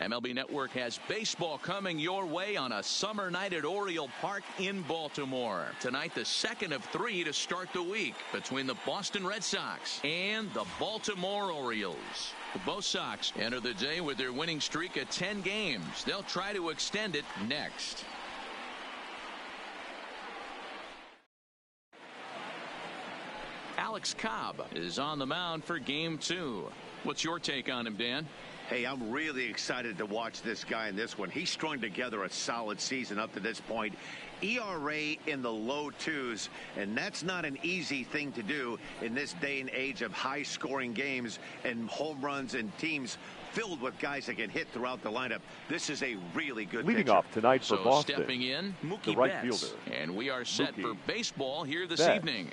MLB Network has baseball coming your way on a summer night at Oriole Park in Baltimore. Tonight, the second of 3 to start the week between the Boston Red Sox and the Baltimore Orioles. Both Sox enter the day with their winning streak at 10 games. They'll try to extend it next. Alex Cobb is on the mound for Game 2. What's your take on him, Dan? Hey, I'm really excited to watch this guy in this one. He's strung together a solid season up to this point. ERA in the low 2s, and that's not an easy thing to do in this day and age of high-scoring games and home runs and teams filled with guys that can hit throughout the lineup. This is a really good leading pitcher. off tonight for Boston. Stepping in, Mookie the right Betts. fielder. And we are set for baseball here this Betts. evening.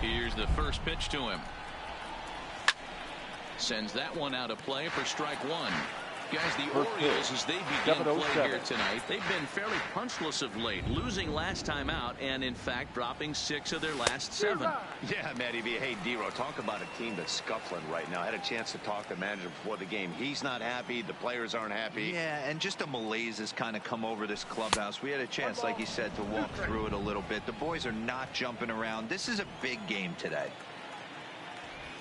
Here's the first pitch to him. Sends that one out of play for strike 1. Guys, the Orioles, as they begin play here tonight, they've been fairly punchless of late, losing last time out and, in fact, dropping 6 of their last 7. Yeah, Matty B. Hey, D-Row, talk about a team that's scuffling right now. I had a chance to talk to the manager before the game. He's not happy. The players aren't happy. Yeah, and just a malaise has kind of come over this clubhouse. We had a chance, like you said, to walk through it a little bit. The boys are not jumping around. This is a big game today.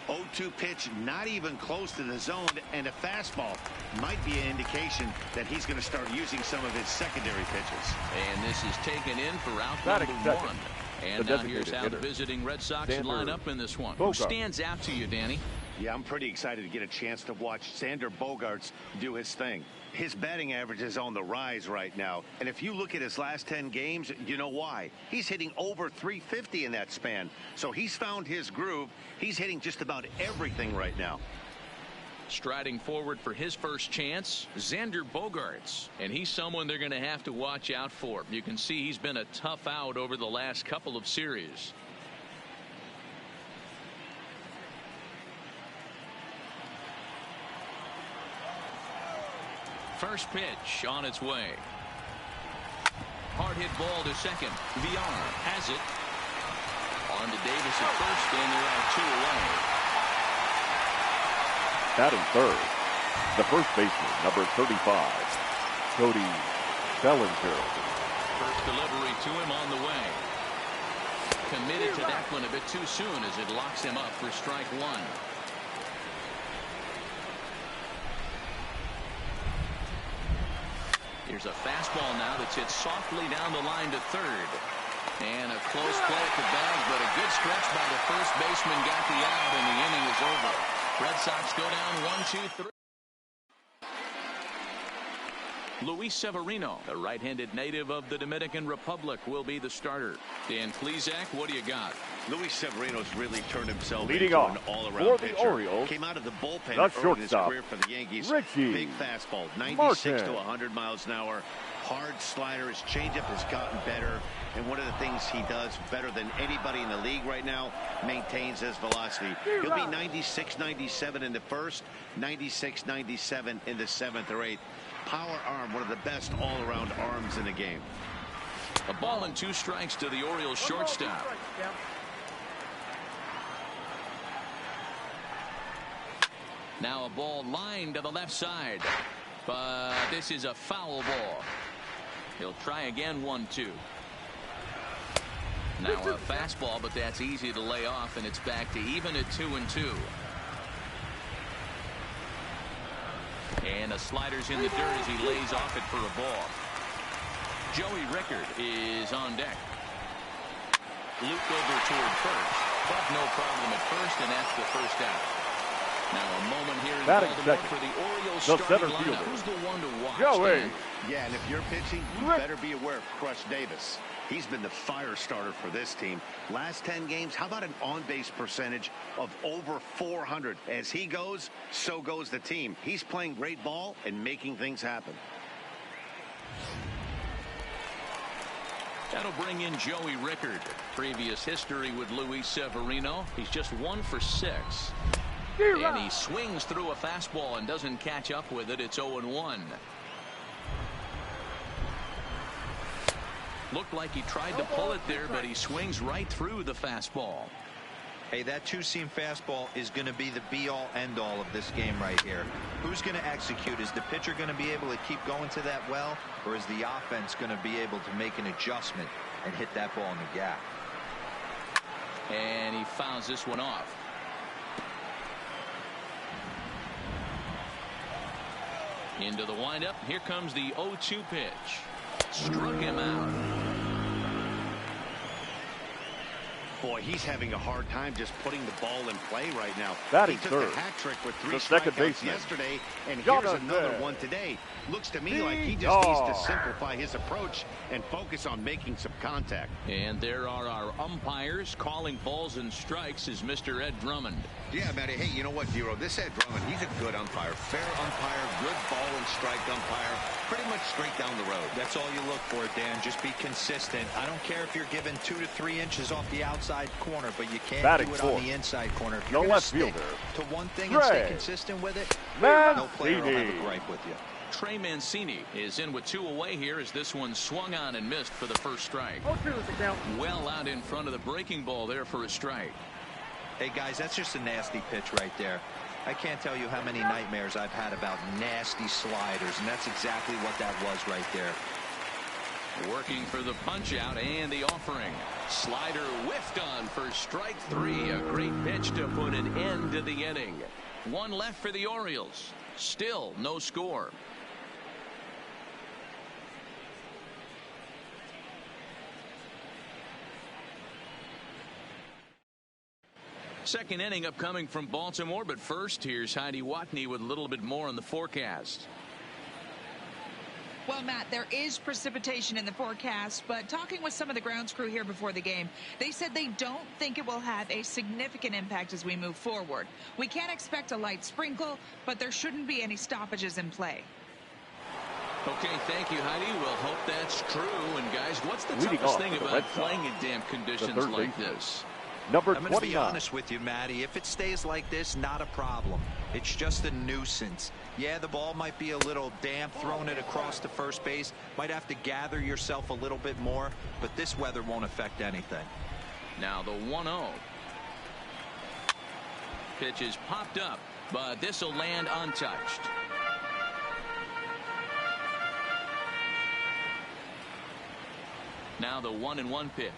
0-2 pitch, not even close to the zone, and a fastball might be an indication that he's going to start using some of his secondary pitches. And this is taken in for out number 1. And now here's how the visiting Red Sox line up in this one. Who stands out to you, Danny? Yeah, I'm pretty excited to get a chance to watch Xander Bogaerts do his thing. His batting average is on the rise right now. And if you look at his last 10 games, you know why. He's hitting over 350 in that span. So he's found his groove. He's hitting just about everything right now. Striding forward for his first chance, Xander Bogaerts. And he's someone they're going to have to watch out for. You can see he's been a tough out over the last couple of series. First pitch on its way. Hard hit ball to second. VR has it. On to Davis at first, and they're out 2 away. Batting third, the first baseman, number 35, Cody Bellinger. First delivery to him on the way. Committed to that one a bit too soon as it locks him up for strike 1. Here's a fastball now that's hit softly down the line to third. And a close play at the bag, but a good stretch by the first baseman got the out, and the inning is over. Red Sox go down 1-2-3. Luis Severino, the right-handed native of the Dominican Republic, will be the starter. Dan Klezak, what do you got? Luis Severino's really turned himself Leading into off an all-around pitcher. Orioles, came out of the bullpen the early in his shortstop, career for the Yankees. Richie Big fastball, 96 to 100 miles an hour. Hard slider. His changeup has gotten better. And one of the things he does better than anybody in the league right now, maintains his velocity. He'll be 96, 97 in the first, 96, 97 in the 7th or 8th. Power arm, one of the best all-around arms in the game. A ball and 2 strikes to the Orioles shortstop. Now a ball lined to the left side, but this is a foul ball. He'll try again, 1-2. Now a fastball, but that's easy to lay off, and it's back to even at 2-2. And a slider's in the dirt as he lays off it for a ball. Joey Rickard is on deck. Looped over toward first, but no problem at first, and that's the first out. Now a moment here in Baltimore for the Orioles starting lineup. Who's the one to watch? Joey. Yeah, and if you're pitching, you better be aware of Crush Davis. He's been the fire starter for this team. Last 10 games, how about an on-base percentage of over 400? As he goes, so goes the team. He's playing great ball and making things happen. That'll bring in Joey Rickard. Previous history with Luis Severino. He's just 1 for 6. And he swings through a fastball and doesn't catch up with it. It's 0-1. Looked like he tried to pull it there, but he swings right through the fastball. Hey, that two-seam fastball is going to be the be-all, end-all of this game right here. Who's going to execute? Is the pitcher going to be able to keep going to that well, or is the offense going to be able to make an adjustment and hit that ball in the gap? And he fouls this one off. Into the windup. Here comes the 0-2 pitch. Struck him out. Boy, he's having a hard time just putting the ball in play right now. Batting he took third, the hat trick with 3 the second strikeouts baseman, yesterday, and here's Jonathan. another one today. Looks to me like he just needs to simplify his approach and focus on making some contact. And there are our umpires calling balls and strikes is Mr. Ed Drummond. Yeah, Matty. Hey, you know what, Dero? This Ed Drummond, he's a good umpire. Fair umpire, good ball and strike umpire. Pretty much straight down the road. That's all you look for, Dan. Just be consistent. I don't care if you're given 2 to 3 inches off the outside corner, but you can't Batting do it fourth, on the inside corner. If no you're left stick fielder, to one thing and stay Red consistent with it, no player will have Mancini. a gripe with you. Trey Mancini is in with 2 away here as this one swung on and missed for the first strike. Well out in front of the breaking ball there for a strike. Hey, guys, that's just a nasty pitch right there. I can't tell you how many nightmares I've had about nasty sliders, and that's exactly what that was right there. Working for the punch out and the offering. Slider whiffed on for strike 3. A great pitch to put an end to the inning. 1 left for the Orioles. Still no score. Second inning upcoming from Baltimore, but first here's Heidi Watney with a little bit more on the forecast. Well, Matt, there is precipitation in the forecast, but talking with some of the grounds crew here before the game, they said they don't think it will have a significant impact as we move forward. We can't expect a light sprinkle, but there shouldn't be any stoppages in play. Okay, thank you, Heidi. We'll hope that's true. And, guys, what's the Leading toughest off thing for the about Red playing Sox, in damp conditions third like baseman, this? number I'm going to be 29. honest with you, Matty. If it stays like this, not a problem. It's just a nuisance. Yeah, the ball might be a little damp, throwing it across the first base. Might have to gather yourself a little bit more, but this weather won't affect anything. Now the 1-0. Pitch is popped up, but this will land untouched. Now the 1-1 pitch.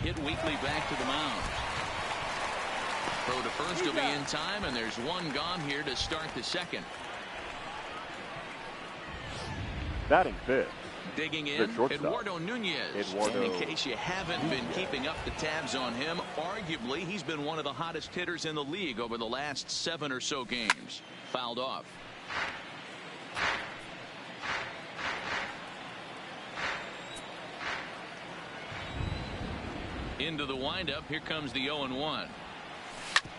Hit weakly back to the mound. Throw to first will be in time, and there's 1 gone here to start the second. Batting fifth, Digging the in, shortstop, Eduardo Nunez. Eduardo And in case you haven't been keeping up the tabs on him, arguably he's been one of the hottest hitters in the league over the last 7 or so games. Fouled off. Into the windup. Here comes the 0-1.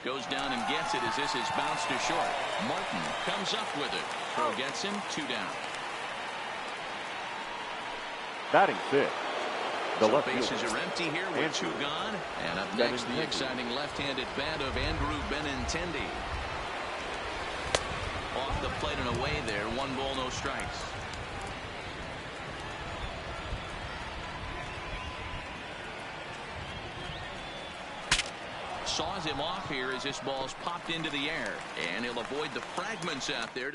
Goes down and gets it as this is bounced to short. Martin comes up with it. Throw gets him. 2 down. batting fifth, the So left bases fielder, are empty here with 2 gone. And up next, the exciting left-handed bat of Andrew Benintendi. Off the plate and away there. 1 ball, no strikes. Saws him off here as this ball's popped into the air, and he'll avoid the fragments out there.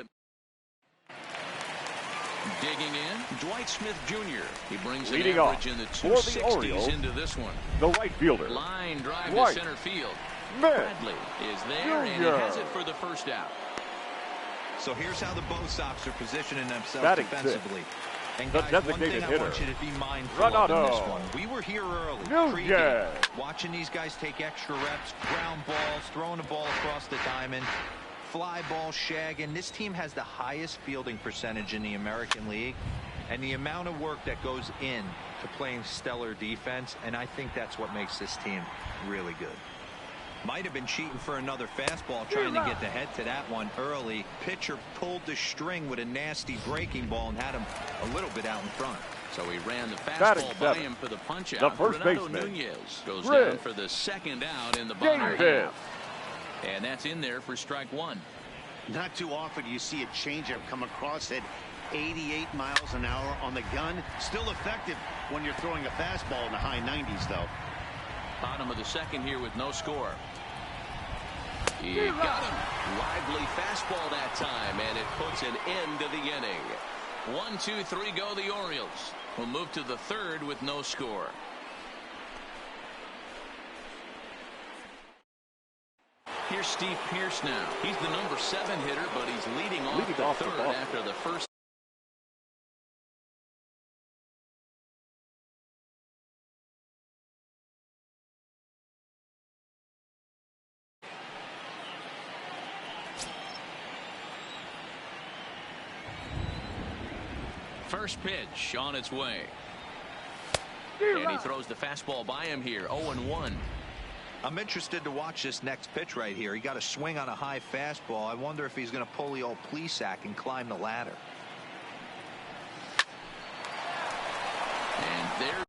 Digging in, Dwight Smith Jr. He brings an Leading average off in the for the 260s Orioles, into this one. the right fielder, Line drive Dwight to center field. Smith Bradley is there, and he has it for the first out. So here's how the Bo Sox are positioning themselves Batting defensively. And the guys, one designated thing I hitter, want you to be mindful of in this Renato one. We were here early, Nunez. pregame, watching these guys take extra reps, ground balls, throwing the ball across the diamond, fly ball, shagging. This team has the highest fielding percentage in the American League, and the amount of work that goes in to playing stellar defense, and I think that's what makes this team really good. Might have been cheating for another fastball, trying to get the head to that one early. Pitcher pulled the string with a nasty breaking ball and had him a little bit out in front. So he ran the Batting fastball by seventh, him for the punch the out. first Renato baseman, Nunez goes Red down for the second out in the bottom Davis. half. And that's in there for strike 1. Not too often you see a changeup come across it 88 miles an hour on the gun. Still effective when you're throwing a fastball in the high 90s, though. Bottom of the second here with no score. He got him. Lively fastball that time, and it puts an end to the inning. 1, 2, 3 go the Orioles. We'll move to the third with no score. Here's Steve Pearce now. He's the number 7 hitter, but he's leading off the third after the first. First pitch on its way. And he throws the fastball by him here. 0-1. I'm interested to watch this next pitch right here. He got a swing on a high fastball. I wonder if he's going to pull the old Plesac and climb the ladder. And there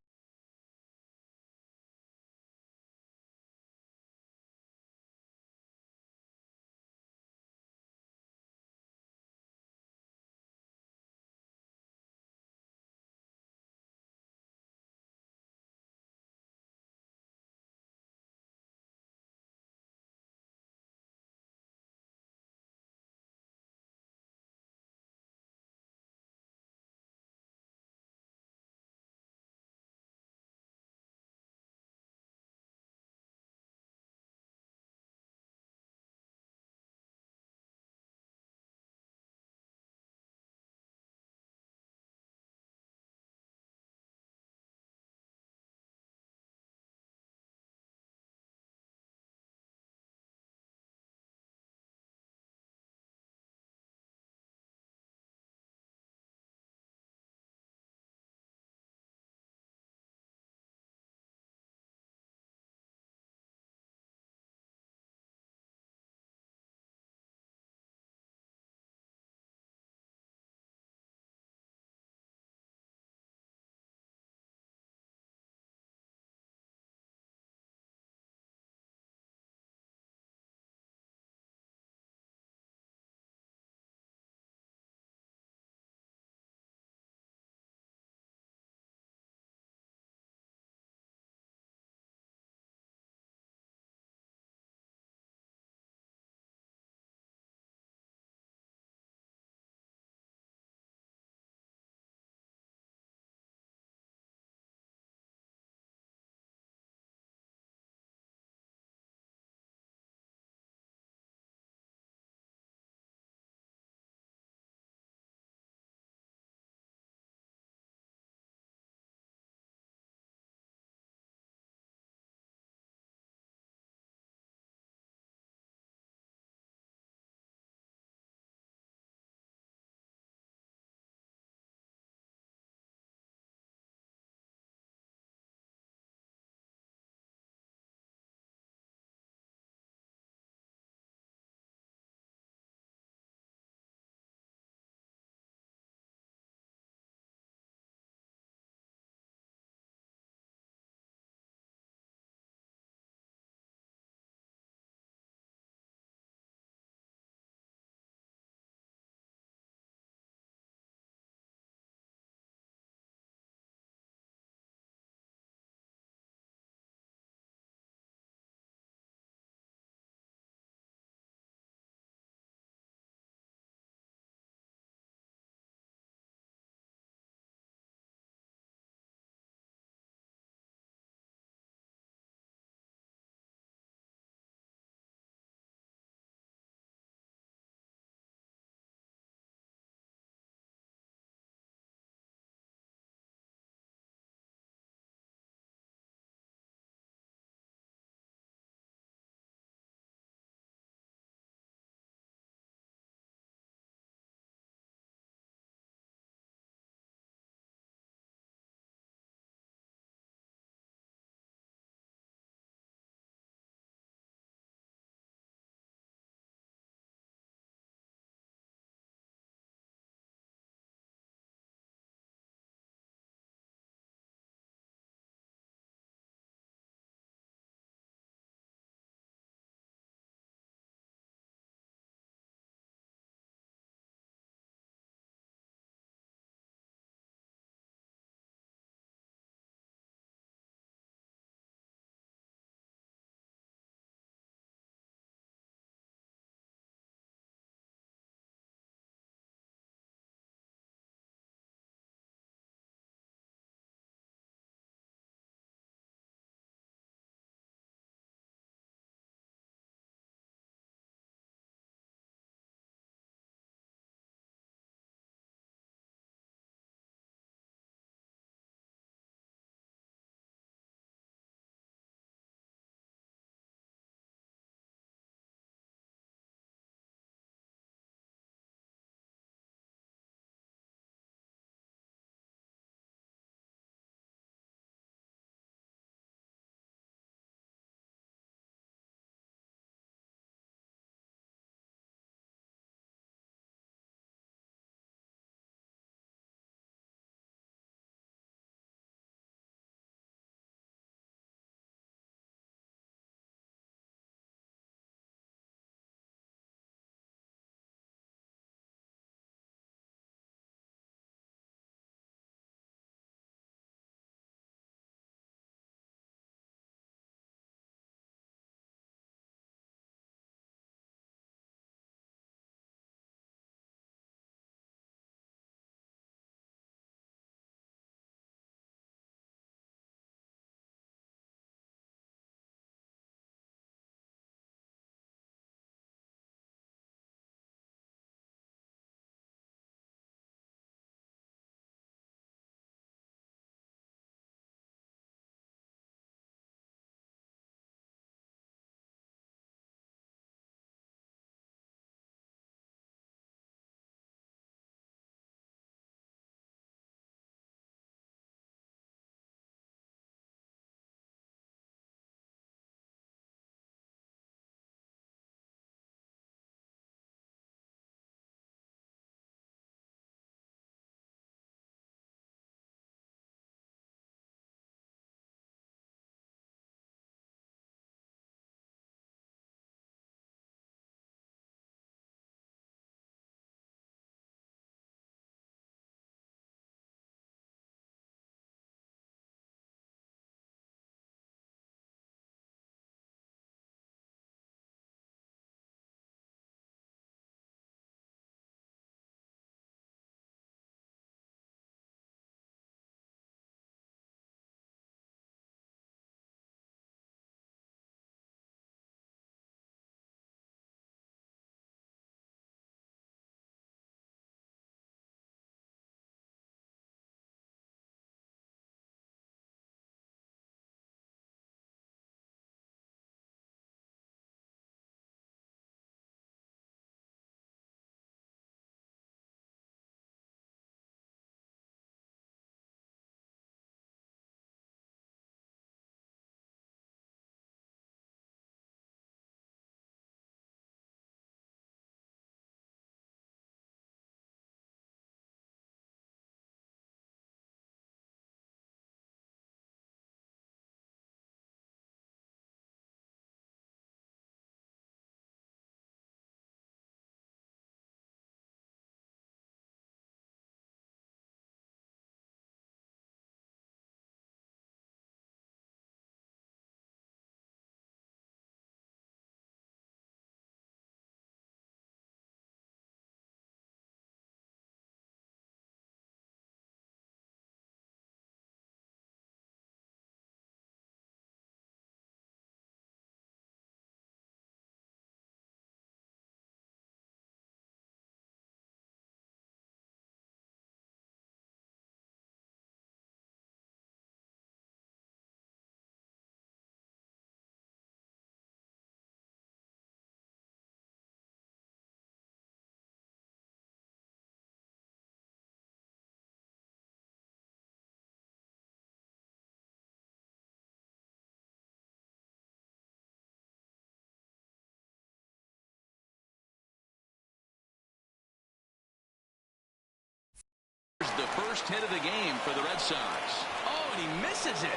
first hit of the game for the Red Sox. Oh, and he misses it.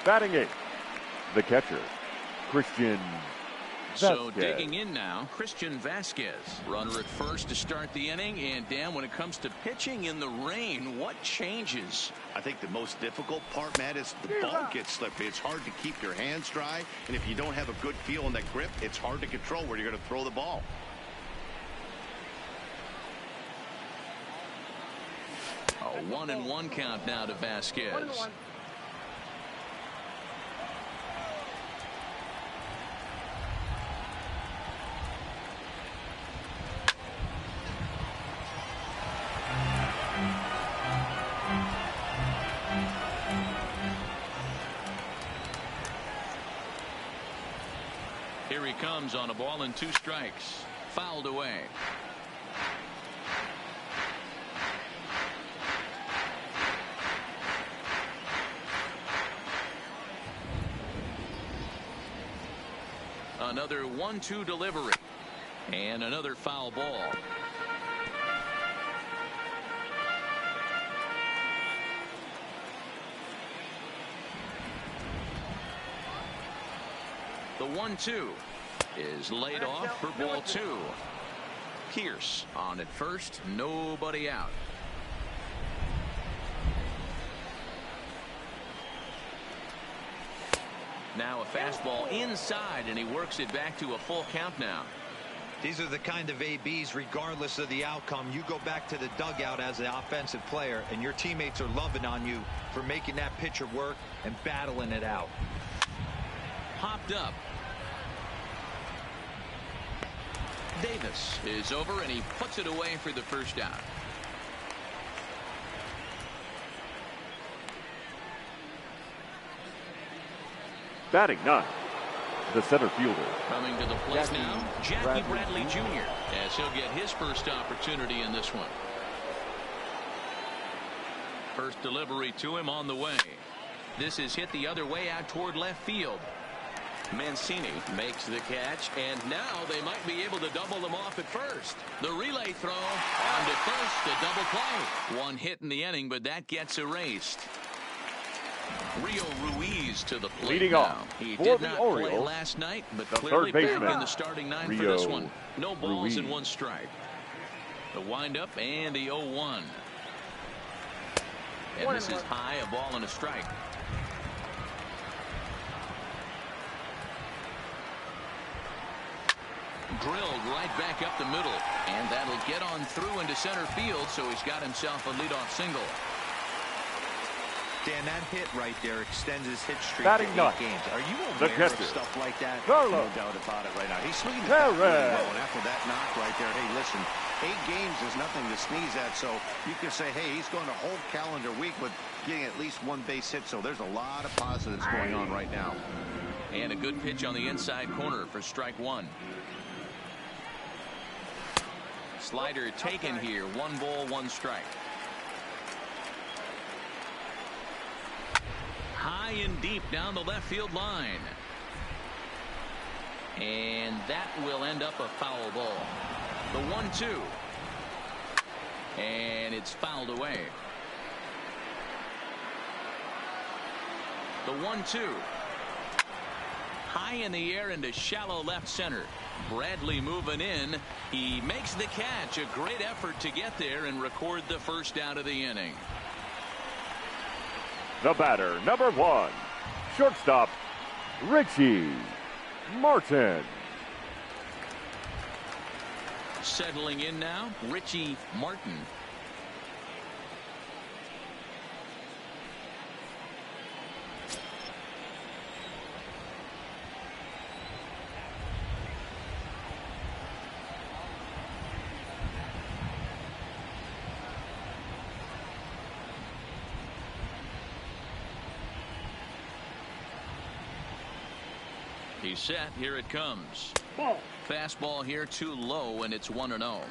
Batting 8th, the catcher, Christian So Vasquez. digging in now, Christian Vasquez. Runner at first to start the inning. And Dan, when it comes to pitching in the rain, what changes? I think the most difficult part, Matt, is the ball gets slippery. It's hard to keep your hands dry. And if you don't have a good feel on that grip, it's hard to control where you're going to throw the ball. A 1-1 count now to Vasquez. 1-1. Here he comes on a ball and 2 strikes. Fouled away. Another 1-2 delivery. And another foul ball. The 1-2 is laid off for ball 2. Pierce on at first, nobody out. Now a fastball inside, and he works it back to a full count now. These are the kind of ABs, regardless of the outcome. You go back to the dugout as an offensive player, and your teammates are loving on you for making that pitcher work and battling it out. Popped up. Davis is over, and he puts it away for the first out. Batting 9th, the center fielder, Coming to the plate Jackie now, Jackie Bradley Jr. as he'll get his first opportunity in this one. First delivery to him on the way. This is hit the other way out toward left field. Mancini makes the catch, and now they might be able to double them off at first. The relay throw on to first, a double play. One hit in the inning, but that gets erased. Rio Ruiz to the plate. Leading now. off He for did the not play Orioles, last night, but the clearly third back baseman, in the starting 9 for Rio this one. No balls and Ruiz. 1 strike. The windup and the 0-1. And this is high, a ball and a strike. Drilled right back up the middle, and that'll get on through into center field, so he's got himself a leadoff single. Dan, that hit right there extends his hit streak Batting to 8 9th, games. Are you the Aware of catcher, stuff like that? Carlos. No doubt about it right now. He's swinging the bat really Perez. well, and after that knock right there, hey, listen, 8 games is nothing to sneeze at, so you can say, hey, he's going a whole calendar week with getting at least 1 base hit, so there's a lot of positives going on right now. And a good pitch on the inside corner for strike 1. Slider taken here. 1 ball, 1 strike. High and deep down the left field line. And that will end up a foul ball. The 1-2. And it's fouled away. The 1-2. High in the air into shallow left center. Bradley moving in. He makes the catch. A great effort to get there and record the first out of the inning. the batter, number 1, shortstop, Richie Martin. Settling in now, Richie Martin. He's set. Here it comes. Ball. Fastball here too low, and it's 1-0.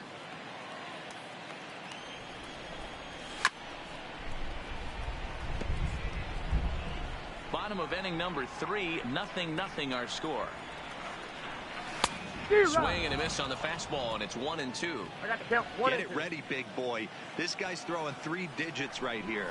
Bottom of inning number 3, 0-0 our score. Swing and a miss on the fastball, and it's 1-2. Get it ready, big boy. This guy's throwing 3 digits right here.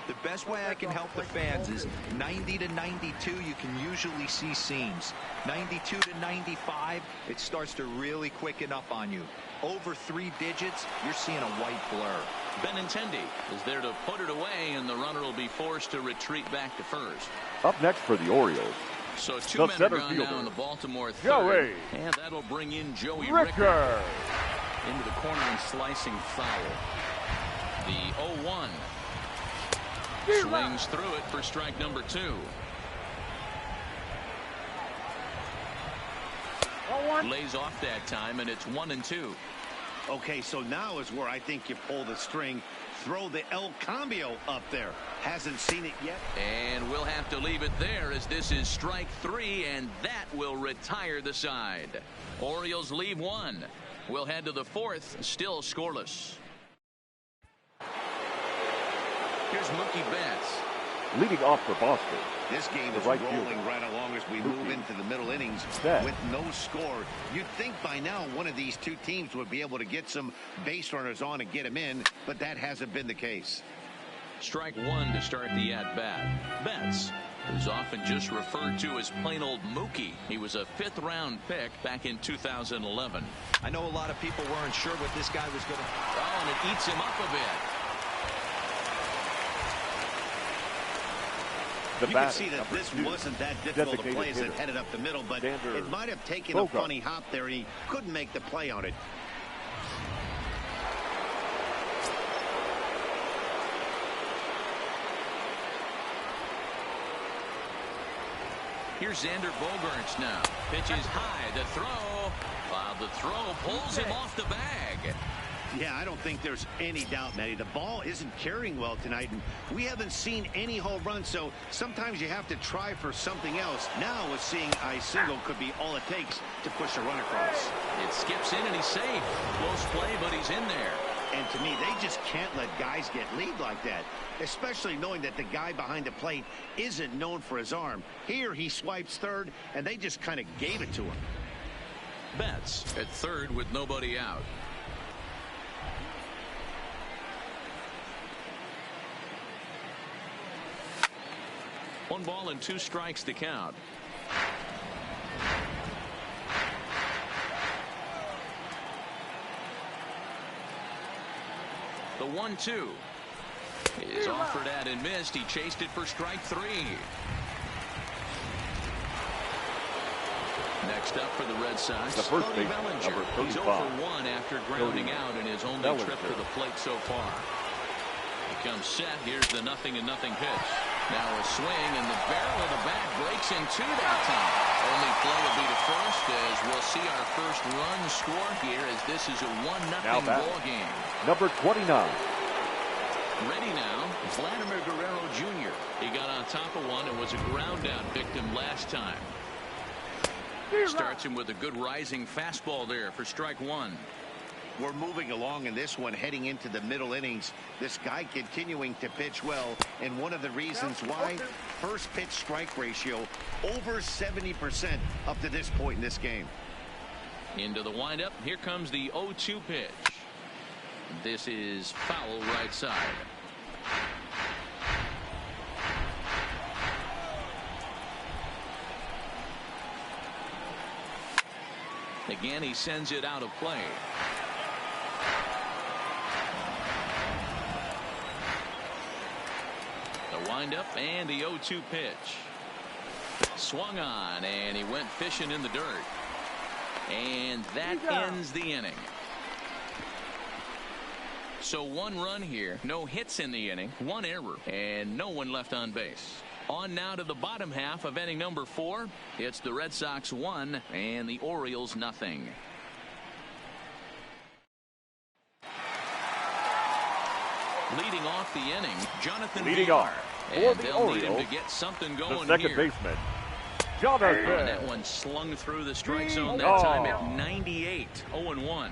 The best way I can help the fans is 90 to 92, you can usually see seams. 92 to 95, it starts to really quicken up on you. Over 3 digits, you're seeing a white blur. Benintendi is there to put it away, and the runner will be forced to retreat back to first. Up next for the Orioles, So 2 the men are center gone fielder, now in the Baltimore third. Joey And that'll bring in Joey Ricker. into the corner and slicing foul. The 0-1. Swings through it for strike number 2. Lays off that time, and it's 1-2. Okay, so now is where I think you pull the string. Throw the El Cambio up there. Hasn't seen it yet. And we'll have to leave it there, as this is strike 3, and that will retire the side. Orioles leave 1. We'll head to the 4th, still scoreless. Here's Mookie Betts. Leading off for Boston, This game is right rolling fielder, right along as we move into the middle innings with no score. You'd think by now one of these 2 teams would be able to get some base runners on and get them in, but that hasn't been the case. Strike 1 to start the at-bat. Betts is often just referred to as plain old Mookie. He was a 5th-round pick back in 2011. I know a lot of people weren't sure what this guy was going to... Oh, and it eats him up a bit. You can see that this wasn't that difficult to play as it headed up the middle, but Xander it might have taken a funny hop there, and he couldn't make the play on it. Here's Xander Bogaerts now. Pitches high. The throw. The throw pulls him off the bag. Yeah, I don't think there's any doubt, Matty. The ball isn't carrying well tonight, and we haven't seen any home runs, so sometimes you have to try for something else. Now, with seeing a single could be all it takes to push a run across. It skips in, and he's safe. Close play, but he's in there. And to me, they just can't let guys get lead like that, especially knowing that the guy behind the plate isn't known for his arm. Here, he swipes third, and they just kind of gave it to him. Betts at third with nobody out. One ball and 2 strikes to count. The 1-2 is offered at and missed. He chased it for strike 3. Next up for the Red Sox, the first Cody baseman, Bellinger. number 35. He's 0 for 1 after grounding out in his only trip to the plate so far. He comes set. Here's the 0-0 pitch. Now a swing, and the barrel of the bat breaks in 2 that time. Only play will be to first, as we'll see our first run score here, as this is a 1-0 ball game. Number 29. Ready now, Vladimir Guerrero Jr. He got on top of one and was a ground out victim last time. Starts him with a good rising fastball there for strike 1. We're moving along in this one, heading into the middle innings. This guy continuing to pitch well, and one of the reasons why, first pitch strike ratio over 70% up to this point in this game. Into the windup. Here comes the 0-2 pitch. This is foul right side. Again, he sends it out of play. The windup and the 0-2 pitch. Swung on, and he went fishing in the dirt. And that ends the inning. So 1 run here, no hits in the inning, 1 error, and no one left on base. On now to the bottom half of inning number 4. It's the Red Sox 1 and the Orioles 0. Leading off the inning, Jonathan Villar. And they'll need him to get something going the second here. baseman, Jonathan. And that one slung through the strike zone that time at 98. 0-1.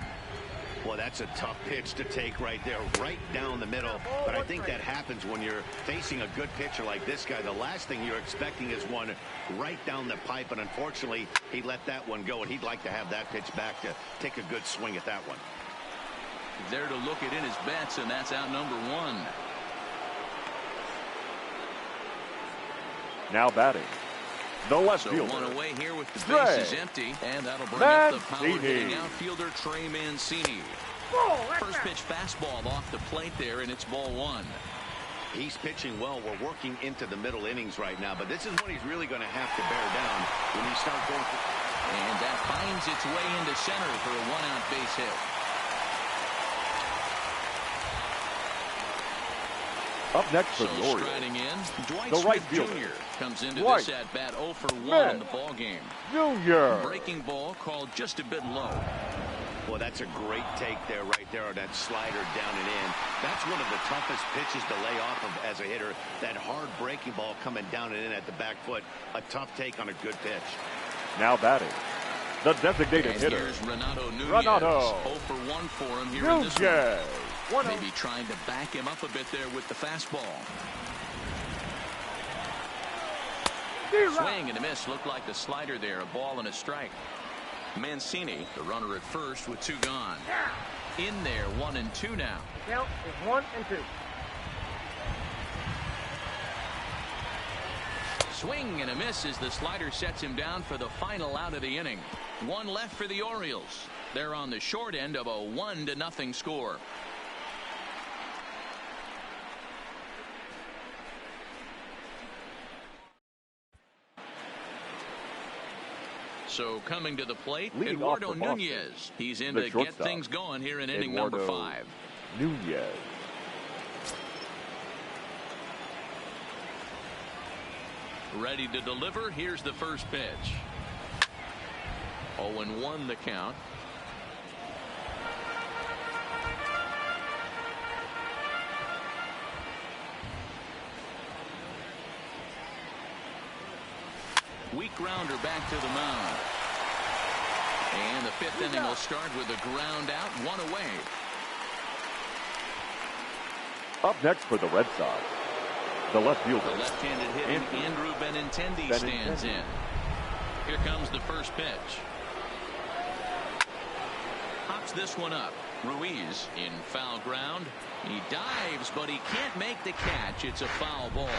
Well, that's a tough pitch to take right there, right down the middle. But I think that happens when you're facing a good pitcher like this guy. The last thing you're expecting is one right down the pipe, and unfortunately, he let that one go, and he'd like to have that pitch back to take a good swing at that one. There to look it in his bets, and that's out number one. Now batting, the left So fielder. one away here with the bases empty, and that'll bring up the power-hitting outfielder Trey Mancini. First pitch fastball off the plate there, and it's ball one. He's pitching well. We're working into the middle innings right now, but this is what he's really going to have to bear down when he starts going for. And that finds its way into center for a one-out base hit. Up next for the Orioles, Striding in, Dwight the right Smith fielder. Jr. comes into Dwight this at-bat 0 for 1 in the ballgame. Junior. Breaking ball called just a bit low. Well, that's a great take there, right there, on that slider down and in. That's one of the toughest pitches to lay off of as a hitter. That hard breaking ball coming down and in at the back foot. A tough take on a good pitch. Now batting, the designated And hitter. here's Renato Nunez. Renato 0 for 1 for him here in this one. Nunez. Maybe trying to back him up a bit there with the fastball. Swing and a miss. Looked like the slider there. A ball and a strike. Mancini, the runner at first with 2 gone. In there, 1 and 2 now. Count is 1 and 2. Swing and a miss as the slider sets him down for the final out of the inning. 1 left for the Orioles. They're on the short end of a 1-0 score. So coming to the plate, Leading Eduardo off for Boston, Nunez. He's in the to get shortstop, things going here in inning Eduardo number 5. Nunez. Ready to deliver. Here's the first pitch. 0-1 the count. Weak grounder back to the mound. And the 5th inning will start with a ground out, 1 away. Up next for the Red Sox, the left fielder. The left-handed hitting Andrew Benintendi stands in. Here comes the first pitch. Pops this one up. Ruiz in foul ground. He dives, but he can't make the catch. It's a foul ball.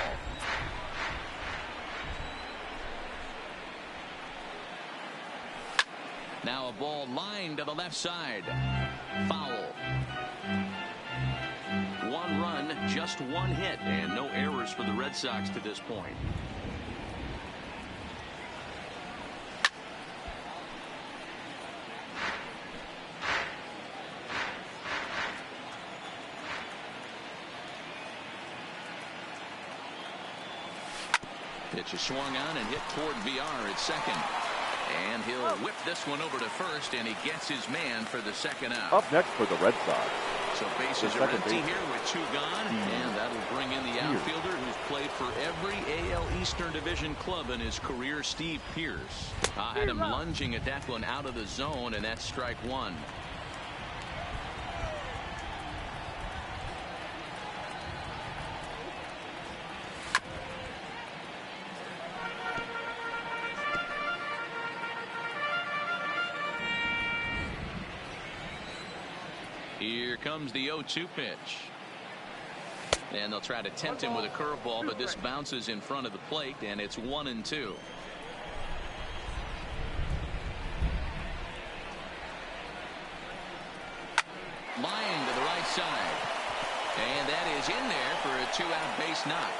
Now a ball lined to the left side. Foul. 1 run, just 1 hit, and no errors for the Red Sox to this point. Pitch is swung on and hit toward VR at second. And he'll whip this one over to first, and he gets his man for the second out. Up next for the Red Sox, So bases are empty here with 2 gone, and that'll bring in the outfielder who's played for every AL Eastern Division club in his career, Steve Pearce. Had him lunging at that one out of the zone, and that's strike 1. Here comes the 0-2 pitch. And they'll try to tempt him with a curveball, but this bounces in front of the plate, and it's 1-2. Line to the right side. And that is in there for a 2-out base knock.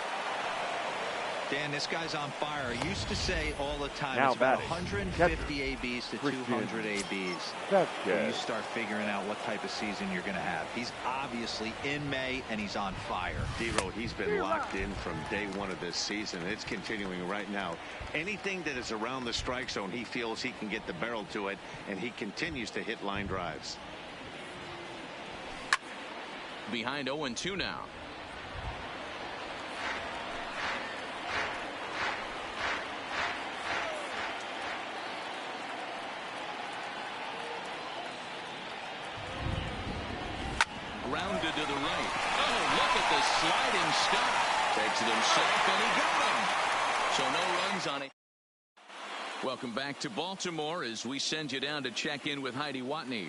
Dan, this guy's on fire. I used to say all the time Now it's about batting, 150 ABs to 200 ABs. That's When you good. start figuring out what type of season you're going to have. He's obviously in May, and he's on fire. D-Road, he's been locked in from day 1 of this season. It's continuing right now. Anything that is around the strike zone, he feels he can get the barrel to it, and he continues to hit line drives. Behind 0-2 now. to the right. Oh, look at the sliding stop. Takes it himself, and he got him. So no runs on it. Welcome back to Baltimore as we send you down to check in with Heidi Watney.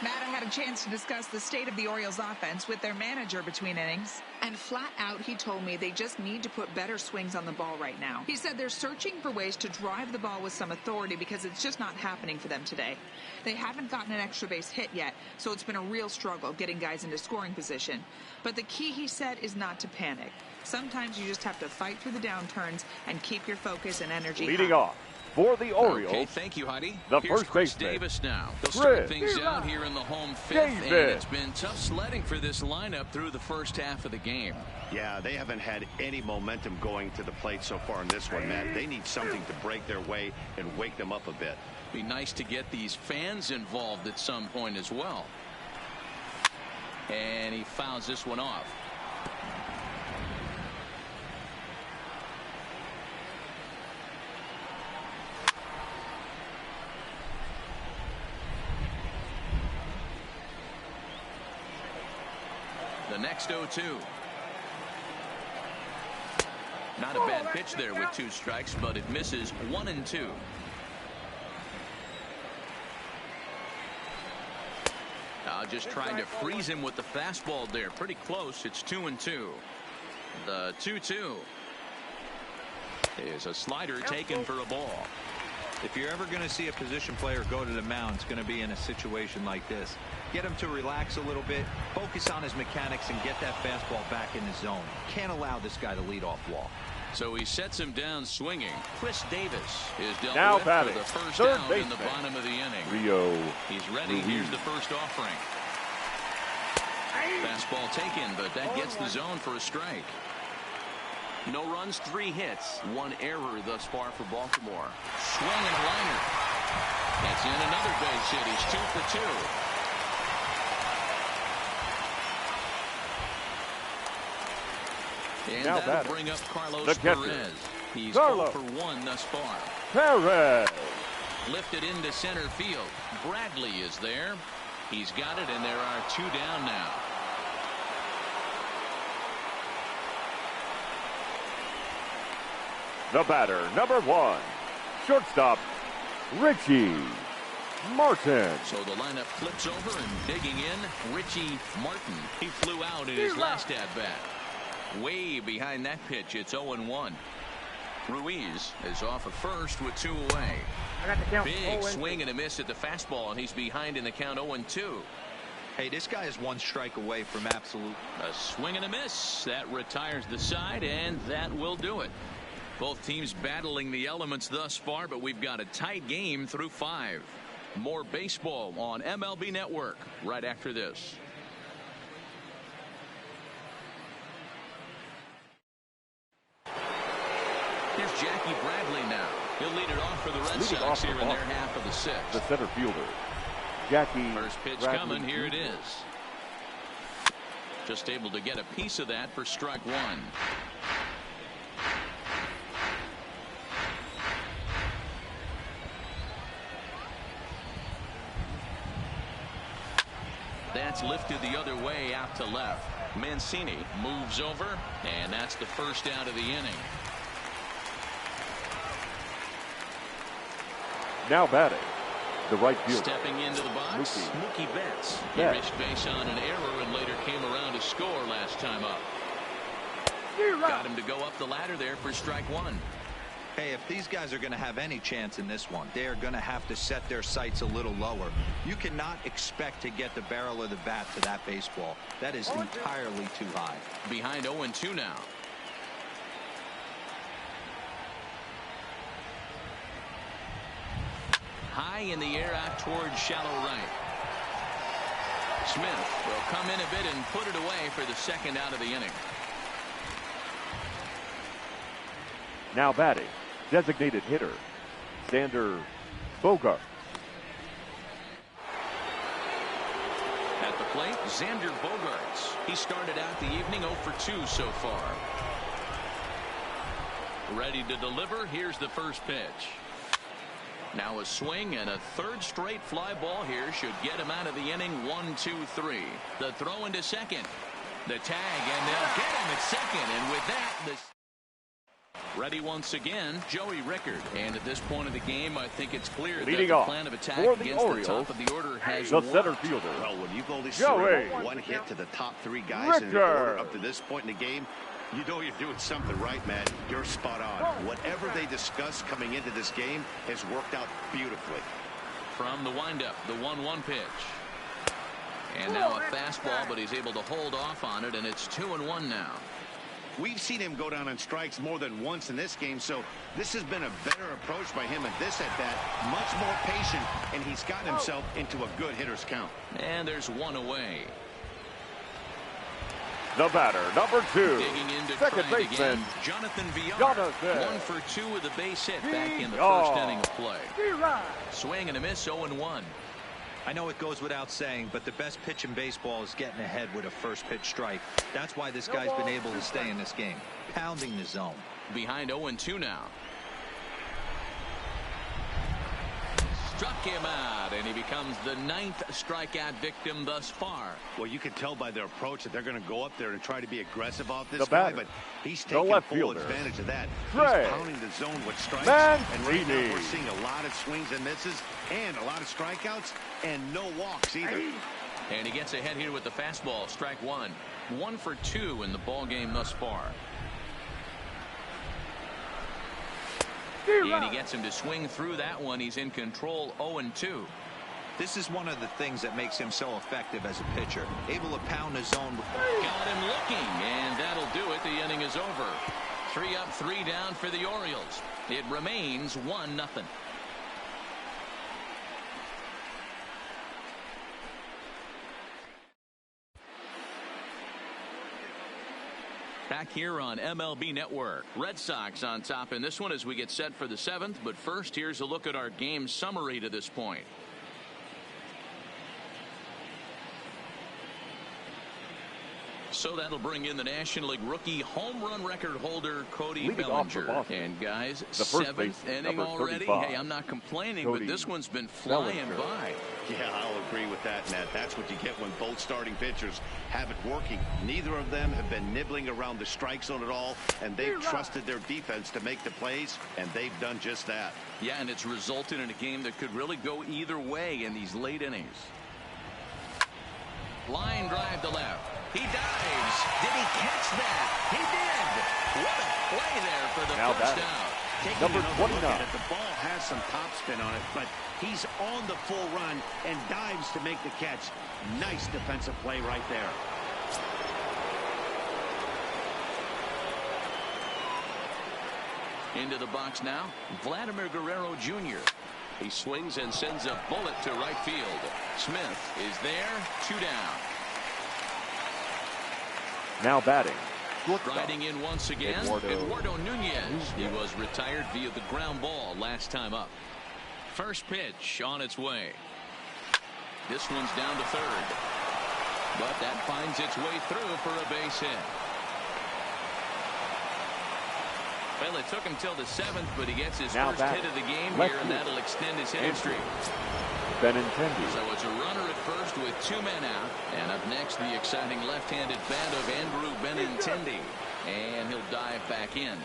Matt, I had a chance to discuss the state of the Orioles offense with their manager between innings. And flat out, he told me they just need to put better swings on the ball right now. He said they're searching for ways to drive the ball with some authority because it's just not happening for them today. They haven't gotten an extra base hit yet, so it's been a real struggle getting guys into scoring position. But the key, he said, is not to panic. Sometimes you just have to fight through the downturns and keep your focus and energy Leading high. off for the Orioles. Okay, thank you, Heidi. The Here's first Chris baseman, Davis now. He'll start Red things out here in the home fifth, and it's been tough sledding for this lineup through the first half of the game. Yeah, they haven't had any momentum going to the plate so far in this one, Matt. They need something to break their way and wake them up a bit. Be nice to get these fans involved at some point as well. And he fouls this one off. The next 0-2. Not a bad pitch there with 2 strikes, but it misses 1-2. Just trying to freeze him with the fastball there. Pretty close. It's 2-2. The 2-2 is a slider taken for a ball. If you're ever going to see a position player go to the mound, it's going to be in a situation like this. Get him to relax a little bit, focus on his mechanics, and get that fastball back in the zone. Can't allow this guy to lead off walk. So he sets him down swinging. Chris Davis is dealt Now with batting, for the first third out baseman, in the bottom of the inning. Rio He's ready. Ruiz. Here's the first offering. Fastball taken, but that gets the zone for a strike. No runs, 3 hits, 1 error thus far for Baltimore. Swing and a liner. That's in another base hit. He's 2 for 2. And Now that'll batter, bring up Carlos the catcher, Perez. He's Carlos 0 for 1 thus far. Perez. Lifted into center field. Bradley is there. He's got it, and there are 2 down now. The batter, number 1, shortstop, Richie Martin. So the lineup flips over, and digging in, Richie Martin. He flew out in his last at-bat. Way behind that pitch, it's 0-1. Ruiz is off at first with 2 away. I got the count. Big swing and a miss at the fastball, and he's behind in the count 0-2. Hey, this guy is 1 strike away from absolute. A swing and a miss. That retires the side, and that will do it. Both teams battling the elements thus far, but we've got a tight game through 5. More baseball on MLB Network right after this. Here's Jackie Bradley now. He'll lead it off for the Red Sox here in their half of the 6th. The center fielder, Jackie First pitch Bradley coming. Here it Jr. is. Just able to get a piece of that for strike 1. That's lifted the other way out to left. Mancini moves over, and that's the first out of the inning. Now batting, the right fielder. Stepping into the box, Mookie Betts. He Betts. reached base on an error and later came around to score last time up. Got him to go up the ladder there for strike 1. Hey, if these guys are going to have any chance in this one, they are going to have to set their sights a little lower. You cannot expect to get the barrel of the bat to that baseball. That is entirely too high. Behind 0-2 now. High in the air out towards shallow right. Smith will come in a bit and put it away for the second out of the inning. Now batting, designated hitter, Xander Bogaerts. At the plate, Xander Bogaerts. He started out the evening 0 for 2 so far. Ready to deliver. Here's the first pitch. Now a swing and a third straight fly ball here should get him out of the inning. 1-2-3. The throw into second. The tag, and they'll get him at second. And with that, ready once again, Joey Rickard. And at this point of the game, I think it's clear that the plan of attack against the top of the order has the worked. center fielder. Well, when you've only Joey served one hit to the top three guys in the order up to this point in the game, you know you're doing something right, man. You're spot on. Whatever they discussed coming into this game has worked out beautifully. From the windup, the 1-1 pitch. And now a fastball, but he's able to hold off on it, and it's 2-1 now. We've seen him go down on strikes more than once in this game, so this has been a better approach by him at this at-bat. Much more patient, and he's gotten himself into a good hitter's count. And there's one away. The batter, number 2, Digging into second trying baseman, again, Jonathan Villar. Jonathan. 1 for 2 with a base hit back in the first inning of play. Swing and a miss, 0-1. I know it goes without saying, but the best pitch in baseball is getting ahead with a first pitch strike. That's why this guy's been able to stay in this game, pounding the zone. Behind 0-2 now. Struck him out, and he becomes the 9th strikeout victim thus far. Well, you can tell by their approach that they're going to go up there and try to be aggressive off this The guy, batter, but he's the taking left full fielder, advantage of that. Trey He's pounding the zone with strikes, Mancini. and right now we're seeing a lot of swings and misses and a lot of strikeouts and no walks either. And he gets ahead here with the fastball, strike 1. 1 for 2 in the ball game thus far. And he gets him to swing through that one. He's in control, 0-2. This is one of the things that makes him so effective as a pitcher. Able to pound the zone. Got him looking, and that'll do it. The inning is over. 3 up, 3 down for the Orioles. It remains 1-0. Back here on MLB Network. Red Sox on top in this one as we get set for the 7th. But first, here's a look at our game summary to this point. So that'll bring in the National League rookie home run record holder Cody Bellinger. And guys, the first 7th inning already. Hey, I'm not complaining, Cody but this one's been flying Bellinger. by. Yeah, I'll agree with that, Matt. That's what you get when both starting pitchers have it working. Neither of them have been nibbling around the strike zone at all, and they've trusted their defense to make the plays, and they've done just that. Yeah, and it's resulted in a game that could really go either way in these late innings. Line drive to left. He dives. Did he catch that? He did. What a play there for the Now first out. Taking Number another 29. look at it, the ball has some top spin on it, but he's on the full run and dives to make the catch. Nice defensive play right there. Into the box now, Vladimir Guerrero Jr. He swings and sends a bullet to right field. Smith is there, 2 down. Now batting, Riding in once again, Eduardo Nunez. He was retired via the ground ball last time up. First pitch on its way. This one's down to third. But that finds its way through for a base hit. Well, it took him till the 7th, but he gets his first hit of the game here, and that'll extend his hitting streak. Benintendi. So it's a runner at first with 2 men out. And up next, the exciting left-handed bat of Andrew Benintendi. And he'll dive back in.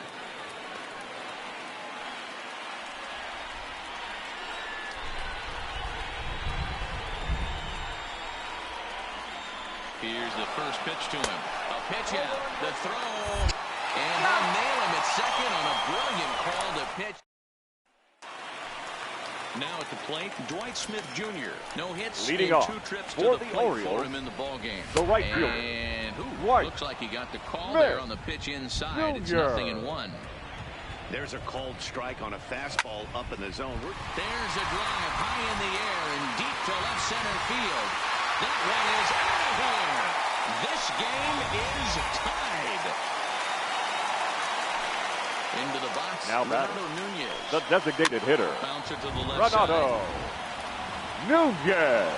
Here's the first pitch to him. A pitch out. The throw. And they'll nail him at second on a brilliant call to pitch. Now at the plate, Dwight Smith Jr. No hits Leading and off 2 trips for to the the plate Orioles, for him in the ball game. the right fielder, And Dwight looks like he got the call Smith there on the pitch inside. It's Jr. 0-1. There's a called strike on a fastball up in the zone. There's a drive high in the air and deep to left center field. That one is out of here. This game is tied. Into the box, Now Renato batting, Nunez. the designated hitter, Bouncer to the left Renato side. Nunez.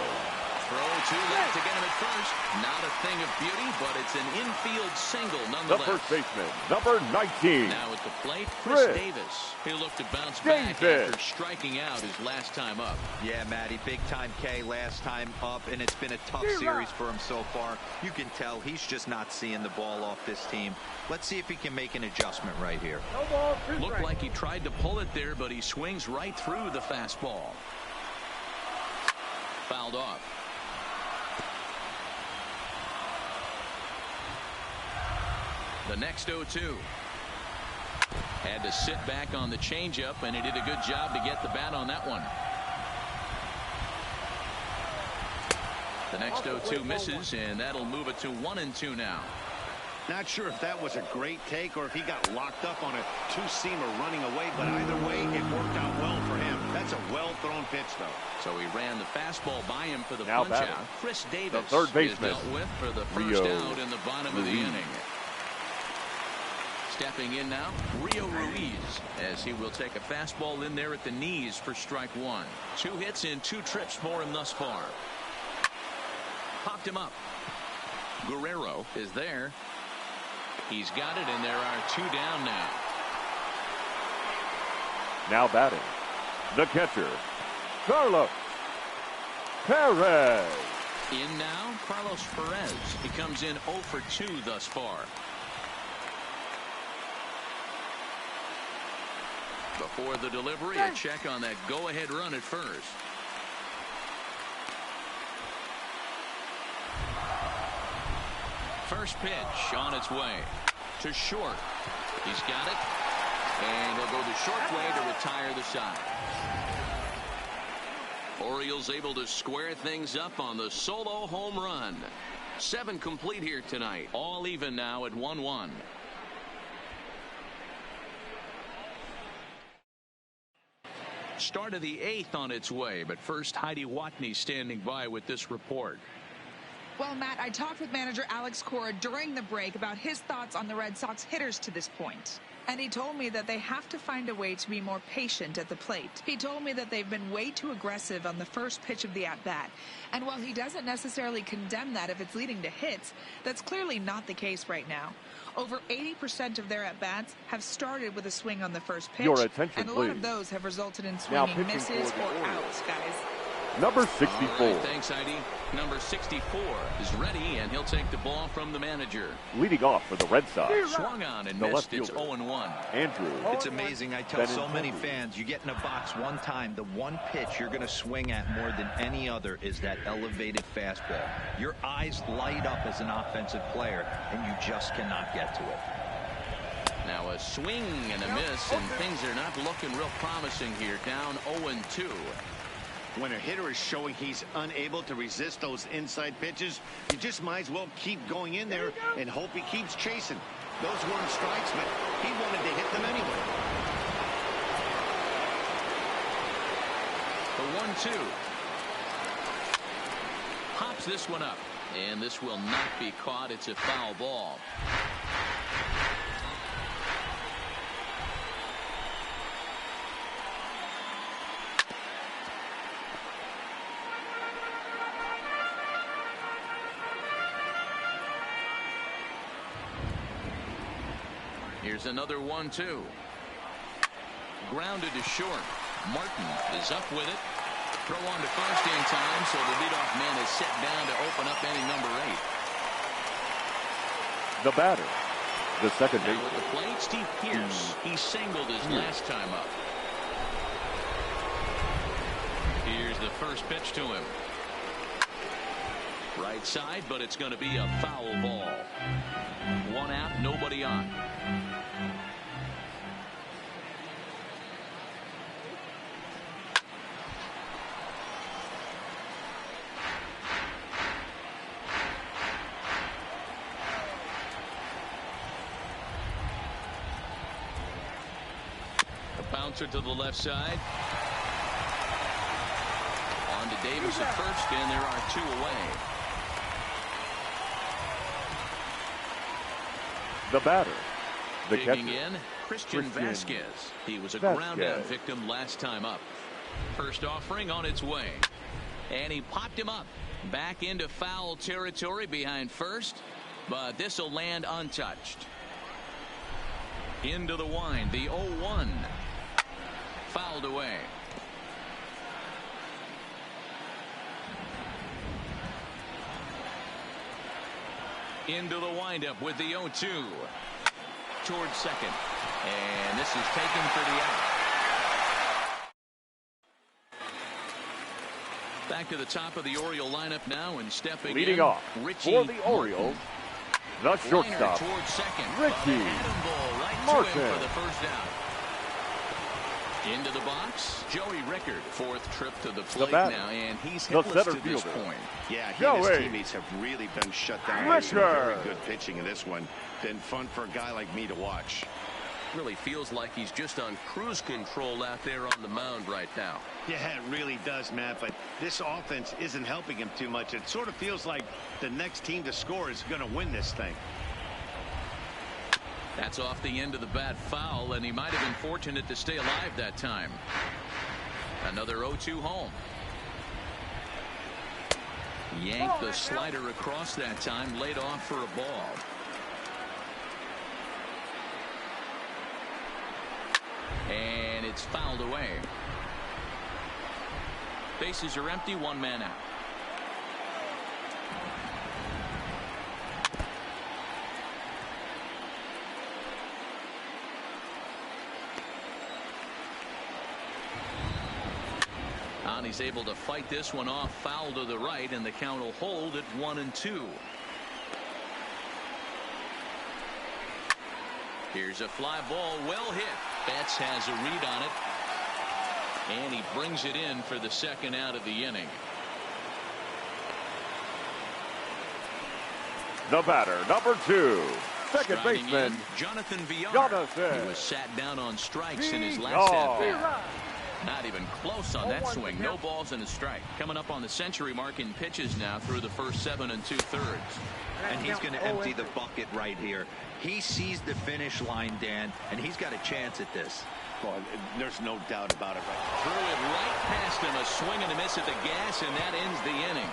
Throw too late to get him at first. Not a thing of beauty, but it's an infield single nonetheless. The first baseman, number 19. Now at the plate, Chris Davis. He'll look to bounce back after striking out his last time up. Yeah, Matty, big time K last time up, and it's been a tough series for him so far. You can tell he's just not seeing the ball off this team. Let's see if he can make an adjustment right here. No ball, Looked like he tried to pull it there, but he swings right through the fastball. Fouled off. The next 0-2. Had to sit back on the changeup, and he did a good job to get the bat on that one. The next 0-2 misses, and that'll move it to 1-2 now. Not sure if that was a great take or if he got locked up on a two-seamer running away, but either way, it worked out well for him. That's a well-thrown pitch, though. So he ran the fastball by him for the Now punch-out. Chris Davis the third baseman, is dealt with for the first out in the bottom of the inning. Stepping in now, Rio Ruiz, as he will take a fastball in there at the knees for strike one. 2 hits in 2 trips for him thus far. Popped him up. Guerrero is there. He's got it, and there are 2 down now. Now batting, the catcher, Carlos Perez. In now, Carlos Perez. He comes in 0 for 2 thus far. Before the delivery, a check on that go-ahead run at first. First pitch on its way to short. He's got it, and he'll go the short way to retire the side. Orioles able to square things up on the solo home run. 7 complete here tonight. All even now at 1-1. Start of the 8th on its way, but first Heidi Watney standing by with this report. Well, Matt, I talked with manager Alex Cora during the break about his thoughts on the Red Sox hitters to this point. And he told me that they have to find a way to be more patient at the plate. He told me that they've been way too aggressive on the first pitch of the at-bat. And while he doesn't necessarily condemn that if it's leading to hits, that's clearly not the case right now. Over 80% of their at-bats have started with a swing on the first pitch. Your attention, and a lot of those have resulted in now swinging misses or outs, guys. Number 64. Right, thanks, Heidi. Number 64 is ready, and he'll take the ball from the manager. Leading off for the Red Sox, Swung on and the missed. left It's fielder, 0-1. Andrew. It's amazing. I tell so many fans, you get in a box one time, the one pitch you're going to swing at more than any other is that elevated fastball. Your eyes light up as an offensive player, and you just cannot get to it. Now a swing and a miss, and things are not looking real promising here. Down 0-2. When a hitter is showing he's unable to resist those inside pitches, you just might as well keep going in there and hope he keeps chasing. Those weren't strikes, but he wanted to hit them anyway. The 1-2. Pops this one up, and this will not be caught. It's a foul ball. Here's another 1-2. Grounded to short. Martin is up with it. Throw on to first in time, so the leadoff man is set down to open up inning number 8. The batter, the second baseman. Now at the plate, Steve Pierce. He singled his last time up. Here's the first pitch to him. Right side, but it's going to be a foul ball. 1 out, nobody on. The bouncer to the left side. On to Davis at first, and there are 2 away. The batter, the Digging catcher, in, Christian Vasquez. He was a ground down victim last time up. First offering on its way. And he popped him up. Back into foul territory behind first, but this will land untouched. Into the wind, the 0-1. Fouled away. Into the windup with the 0-2. Towards second. And this is taken for the out. Back to the top of the Oriole lineup now and stepping leading in, off Richie for the Orioles, the shortstop, towards second. Richie Right Martin. to him for the first out. Into the box, Joey Rickard, fourth trip to the plate now, and he's hitless to this point. Yeah, he and his teammates have really been shut down by some very good pitching in this one. Been fun for a guy like me to watch. Really feels like he's just on cruise control out there on the mound right now. Yeah, it really does, Matt, but this offense isn't helping him too much. It sort of feels like the next team to score is going to win this thing. That's off the end of the bat foul, and he might have been fortunate to stay alive that time. Another 0-2 home. Yanked the slider across that time, laid off for a ball. And it's fouled away. Bases are empty, one man out. And he's able to fight this one off, foul to the right, and the count will hold at 1-2. Here's a fly ball, well hit. Betts has a read on it, and he brings it in for the second out of the inning. The batter, number 2, second Striding baseman, in, Jonathan Villar. Jonathan He was sat down on strikes in his last at-bat. Not even close on that swing. No balls and a strike. Coming up on the century mark in pitches now through the first 7 2/3. And he's going to empty the bucket right here. He sees the finish line, Dan, and he's got a chance at this. Well, there's no doubt about it. Threw it right past him. A swing and a miss at the gas, and that ends the inning.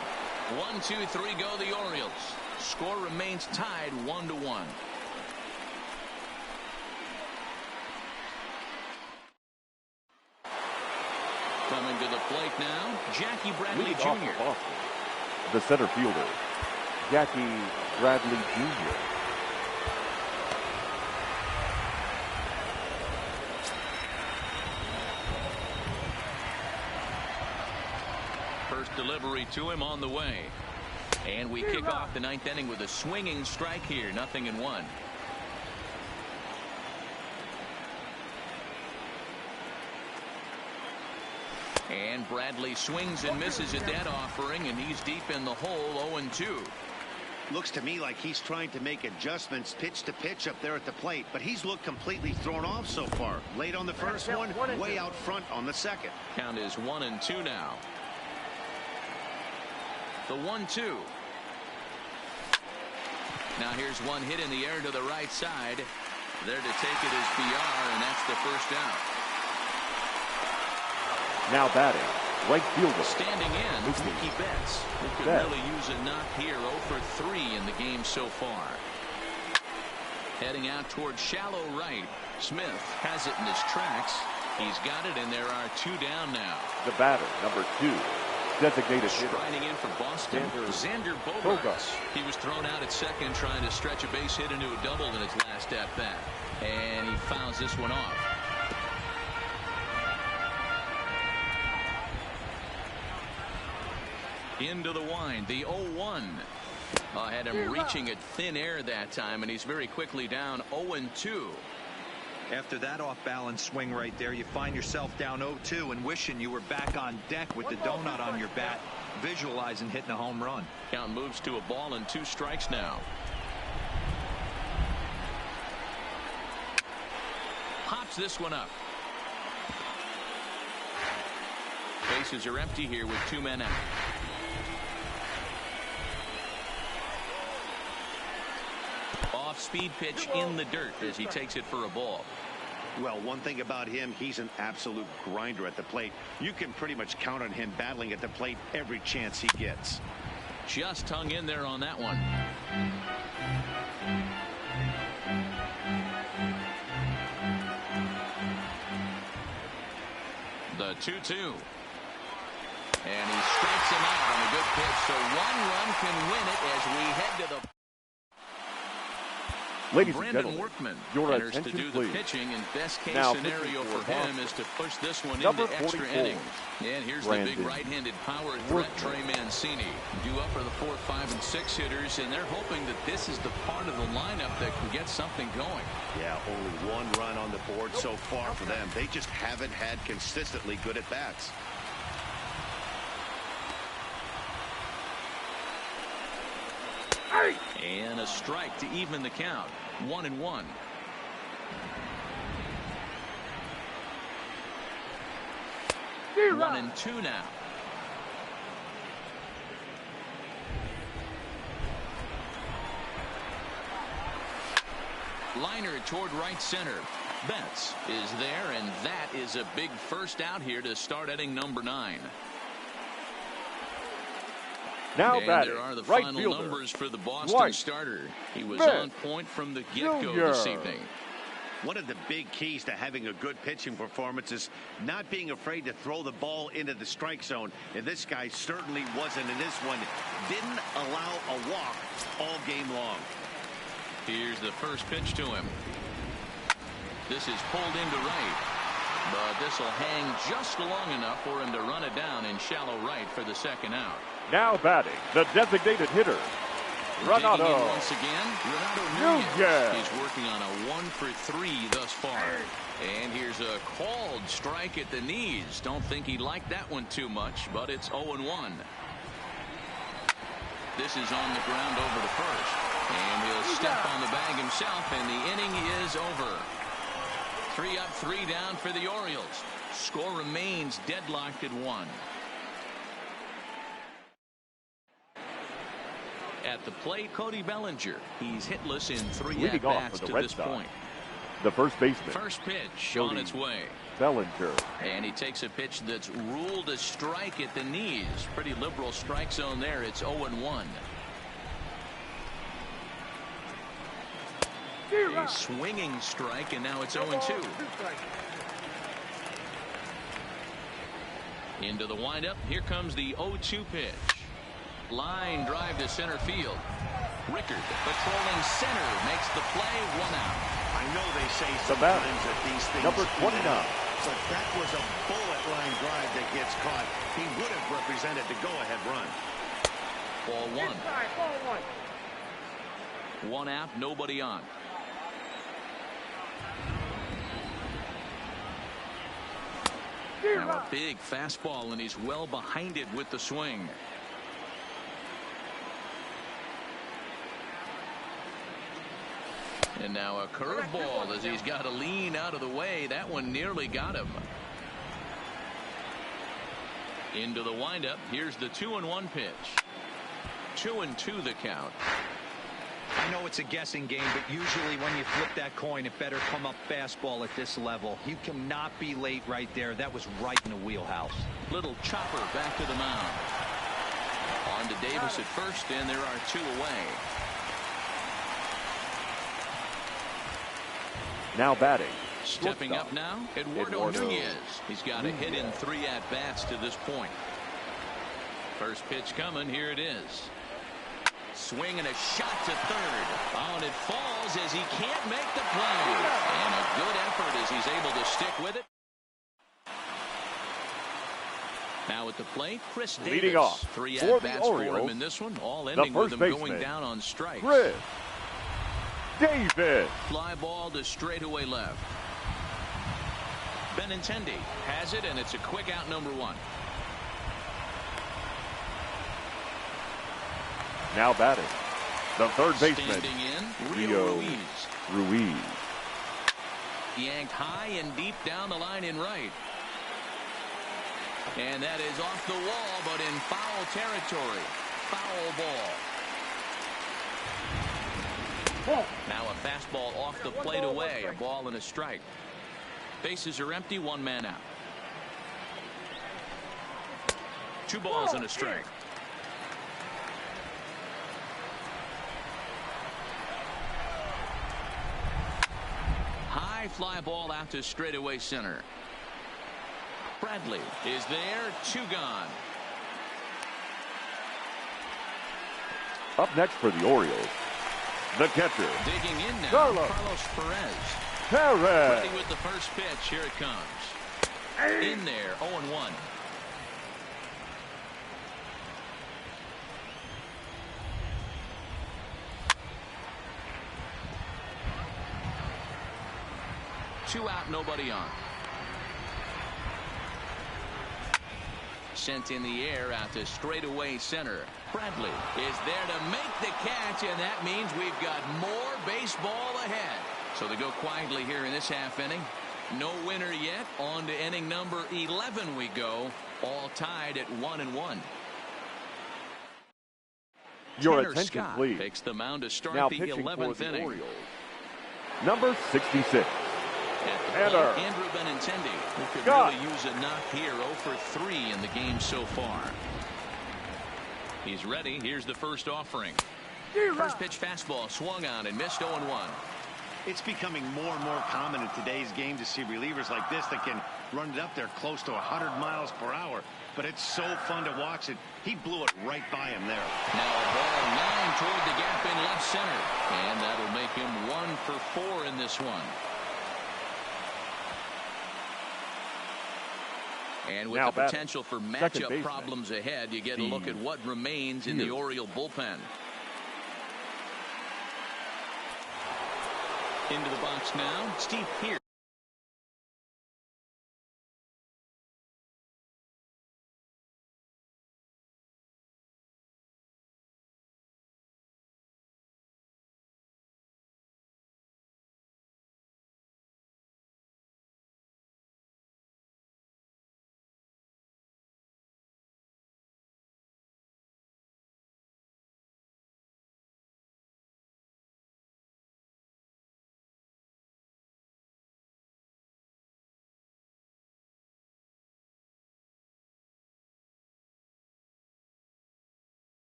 1, 2, 3 go the Orioles. Score remains tied 1-1. Coming to the plate now, Jackie Bradley leading off Jr. for Boston, the center fielder, Jackie Bradley Jr. First delivery to him on the way. And we kick off the 9th inning with a swinging strike here. 0-1. And Bradley swings and misses at that offering, and he's deep in the hole, 0-2. Looks to me like he's trying to make adjustments pitch to pitch up there at the plate, but he's looked completely thrown off so far. Late on the first one, way out front on the second. Count is 1-2 now. The 1-2. Now here's one hit in the air to the right side. There to take it is Villar, and that's the first out. Now batting, right fielder, standing in, Mookie Betts, who could really use a knock here. 0 for 3 in the game so far. Heading out towards shallow right. Smith has it in his tracks. He's got it, and there are 2 down now. The batter, number 2, designated hitter, riding in for Boston, Xander Bogaerts. He was thrown out at second trying to stretch a base hit into a double in his last at-bat, and he fouls this one off. Into the wind, the 0-1. Had him reaching at thin air that time, and he's very quickly down 0-2. After that off-balance swing right there, you find yourself down 0-2 and wishing you were back on deck with the donut on your bat, visualizing hitting a home run. Count moves to a ball and 2 strikes now. Pops this one up. Bases are empty here with 2 men out. Off-speed pitch in the dirt as he takes it for a ball. Well, one thing about him, he's an absolute grinder at the plate. You can pretty much count on him battling at the plate every chance he gets. just hung in there on that one. The 2-2. And he strikes him out on a good pitch. So 1 run can win it as we head to the... Ladies and Brandon gentlemen, Workman your enters attention, to do please. the pitching, and best case Now scenario pitching for for him Boston. is to push this one Number into extra 44, innings. And here's Brandon the big right-handed power threat, Trey Workman. Mancini. Due up for the 4, 5, and 6 hitters, and they're hoping that this is the part of the lineup that can get something going. Yeah, only 1 run on the board so far for them. They just haven't had consistently good at-bats. And a strike to even the count. 1-1. 1-2 now. Liner toward right center. Betts is there, and that is a big first out here to start inning number 9. Now and batting, there are the right final fielder, numbers for the Boston White. starter. He was Smith. on point from the get-go this evening. One of the big keys to having a good pitching performance is not being afraid to throw the ball into the strike zone. And this guy certainly wasn't in this one. Didn't allow a walk all game long. Here's the first pitch to him. This is pulled into right. But this will hang just long enough for him to run it down in shallow right for the second out. Now batting, the designated hitter, Digging in Renato. once again, Renato Nunez. Nunez. He's working on a 1 for 3 thus far. And here's a called strike at the knees. Don't think he liked that one too much, but it's 0-1. This is on the ground over the first. And he'll step on the bag himself, and the inning is over. 3 up, 3 down for the Orioles. Score remains deadlocked at 1. At the plate, Cody Bellinger. He's hitless in 3 Leading off at-bats for the to Red this Sox. point. The first baseman, First pitch Cody on its way. Bellinger. And he takes a pitch that's ruled a strike at the knees. Pretty liberal strike zone there. It's 0-1. A swinging strike, and now it's 0-2. Into the windup. Here comes the 0-2 pitch. Line drive to center field. Rickard patrolling center makes the play. 1 out. I know they say The batter, sometimes that these things number 29. but that was a bullet line drive that gets caught. He would have represented the go-ahead run. Ball 1. Inside, ball 1. 1 out, nobody on. Now a big fastball, and he's well behind it with the swing. And now a curveball as he's got to lean out of the way. That one nearly got him. Into the windup. Here's the 2-1 pitch. 2-2 the count. I know it's a guessing game, but usually when you flip that coin, it better come up fastball at this level. You cannot be late right there. That was right in the wheelhouse. Little chopper back to the mound. On to Davis at first, and there are 2 away. Now batting, Stepping up now, Eduardo Nunez. He's got a hit in 3 at-bats to this point. First pitch coming. Here it is. Swing and a shot to third. Oh, and it falls as he can't make the play. And a good effort as he's able to stick with it. Now at the plate, Chris Davis. Leading off 3 for at-bats the for him Orioles, in this one. All the ending with first him baseman, going down on strikes. Chris Davis. Fly ball to straightaway left. Benintendi has it, and it's a quick out, number 1. Now batting, the third baseman, Standing in, Rio Ruiz. Yanked high and deep down the line in right. And that is off the wall, but in foul territory. Foul ball. Now a fastball off the plate away. A ball and a strike. Bases are empty. 1 man out. 2 balls and a strike. high fly ball out to straightaway center. Bradley is there. 2 gone. Up next for the Orioles, the catcher, Digging in now, Carlos Perez. Perez. Ready with the first pitch. Here it comes. In there, 0-1. Two out, nobody on. Sent in the air out to straightaway center. Bradley is there to make the catch, and that means we've got more baseball ahead. So they go quietly here in this half inning. No winner yet. On to inning number 11 we go. All tied at 1-1. Your Tanner attention, Scott please. takes the mound to start Now the pitching 11th for the inning. Orioles, number 66. At the plate, Andrew Benintendi, who could Scott. really use a knock here. 0 for 3 in the game so far. He's ready. Here's the first offering. First pitch fastball swung on and missed. 0-1. It's becoming more and more common in today's game to see relievers like this that can run it up there close to 100 miles per hour. But it's so fun to watch it. He blew it right by him there. Now a ball 9 toward the gap in left center. And that'll make him 1 for 4 in this one. And with Now the potential for matchup baseman, problems ahead, you get a look at what remains in the Oriole bullpen. Into the box now, Steve Pearce.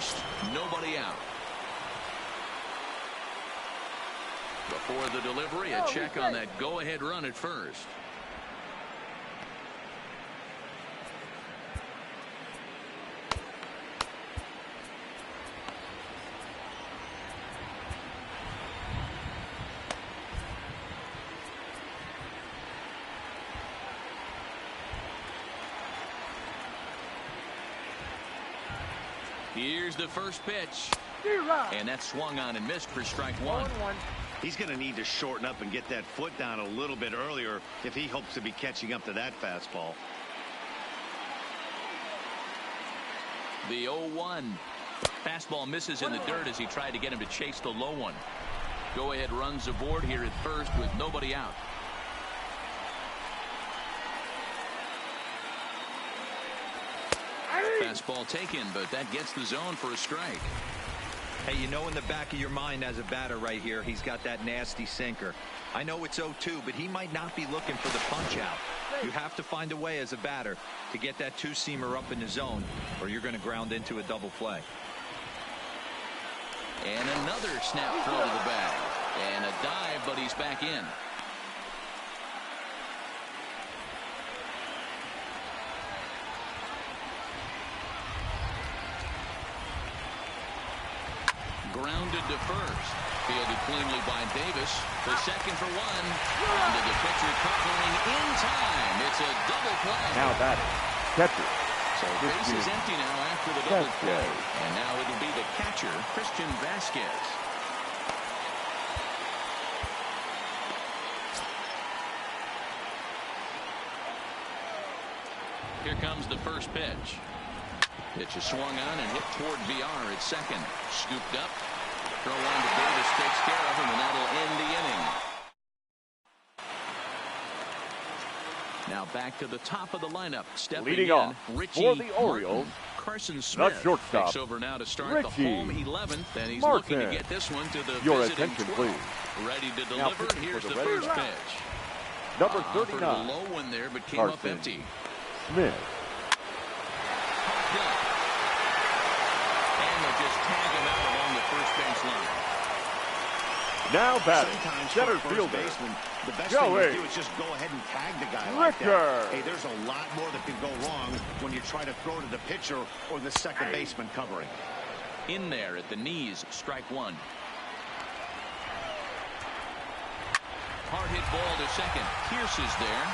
first, nobody out. Before the delivery, a check on that go-ahead run at first. Here's the first pitch. And that swung on and missed for strike one. He's going to need to shorten up and get that foot down a little bit earlier if he hopes to be catching up to that fastball. The 0-1. Fastball misses in the dirt as he tried to get him to chase the low one. Go ahead runs aboard here at first with nobody out. Fastball taken, but that gets the zone for a strike. Hey, you know in the back of your mind as a batter right here, he's got that nasty sinker. I know it's 0-2, but he might not be looking for the punch out. You have to find a way as a batter to get that two-seamer up in the zone, or you're going to ground into a double play. And another snap throw to the bag. And a dive, but he's back in. Grounded to first. Fielded cleanly by Davis. The second for one. Grounded the pitcher covering in time. It's a double play. Now batting, catcher. So base is empty now after the double play. And now it'll be the catcher, Christian Vasquez. Here comes the first pitch. Pitch is swung on and hit toward VR at second. Scooped up. Throw on to Davis takes care of him, and that'll end the inning. Now back to the top of the lineup. Stepping Leading in, off Richie for the Orioles, Martin. Carson Smith shortstop, takes over now to start Richie the home 11th, and he's Martin. looking to get this one to the Your visiting attention, 12th. please. Ready to Now deliver. pitching Here's for the the Red first Sox, pitch. number For a 39, low one there, but came up Carson empty. Smith. And they'll just tag him out along the first base line. Now batting, Sometimes center for a first fielder, baseman, the best Joey thing to do is just go ahead and tag the guy like Ricker. that. Hey, there's a lot more that can go wrong when you try to throw to the pitcher or the second baseman covering. In there at the knees, strike one. Hard hit ball to second. Pierce is there.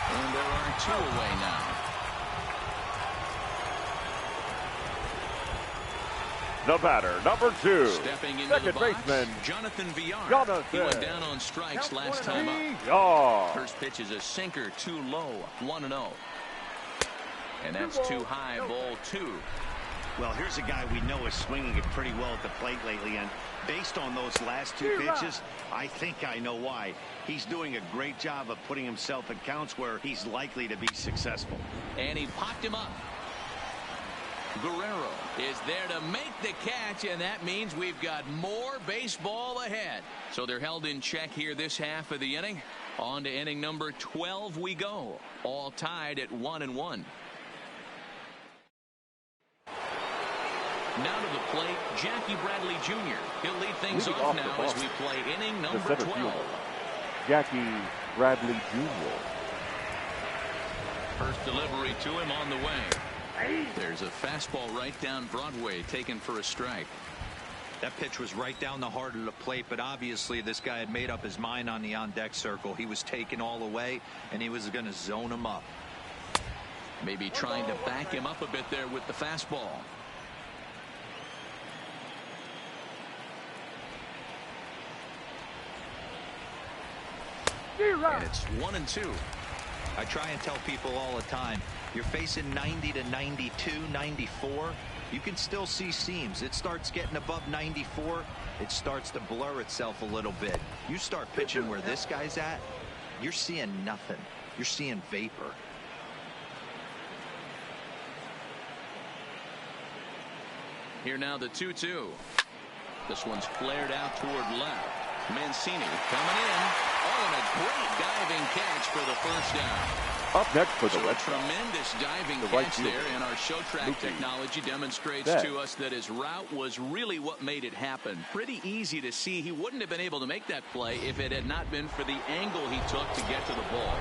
And there are two away now. The batter, number 2, Stepping into second the box, baseman, Jonathan VR. Jonathan. He went down on strikes last time up. VR. First pitch is a sinker, too low, 1-0. And that's too high, ball 2. Well, here's a guy we know is swinging it pretty well at the plate lately, and based on those last two pitches, I think I know why. He's doing a great job of putting himself in counts where he's likely to be successful. And he popped him up. Guerrero is there to make the catch, and that means we've got more baseball ahead. So they're held in check here this half of the inning. On to inning number 12 we go. All tied at 1-1. Now to the plate, Jackie Bradley Jr. He'll lead things Leading off off the now box, as we play inning the number center 12. fielder, Jackie Bradley Jr. First delivery to him on the way. There's a fastball right down Broadway, taken for a strike. That pitch was right down the heart of the plate, but obviously this guy had made up his mind on the on-deck circle. He was taken all the way, and he was going to zone him up. Maybe trying to back him up a bit there with the fastball. And it's 1-2. I try and tell people all the time, you're facing 90 to 92, 94. You can still see seams. It starts getting above 94. It starts to blur itself a little bit. You start pitching where this guy's at, you're seeing nothing. You're seeing vapor. Here now the 2-2. This one's flared out toward left. Mancini coming in. Oh, and a great diving catch for the first down. Up next for the So a Red Sox, tremendous diving the catch right fielder, there, and our show track Mookie technology demonstrates Betts. to us that his route was really what made it happen. Pretty easy to see he wouldn't have been able to make that play if it had not been for the angle he took to get to the ball.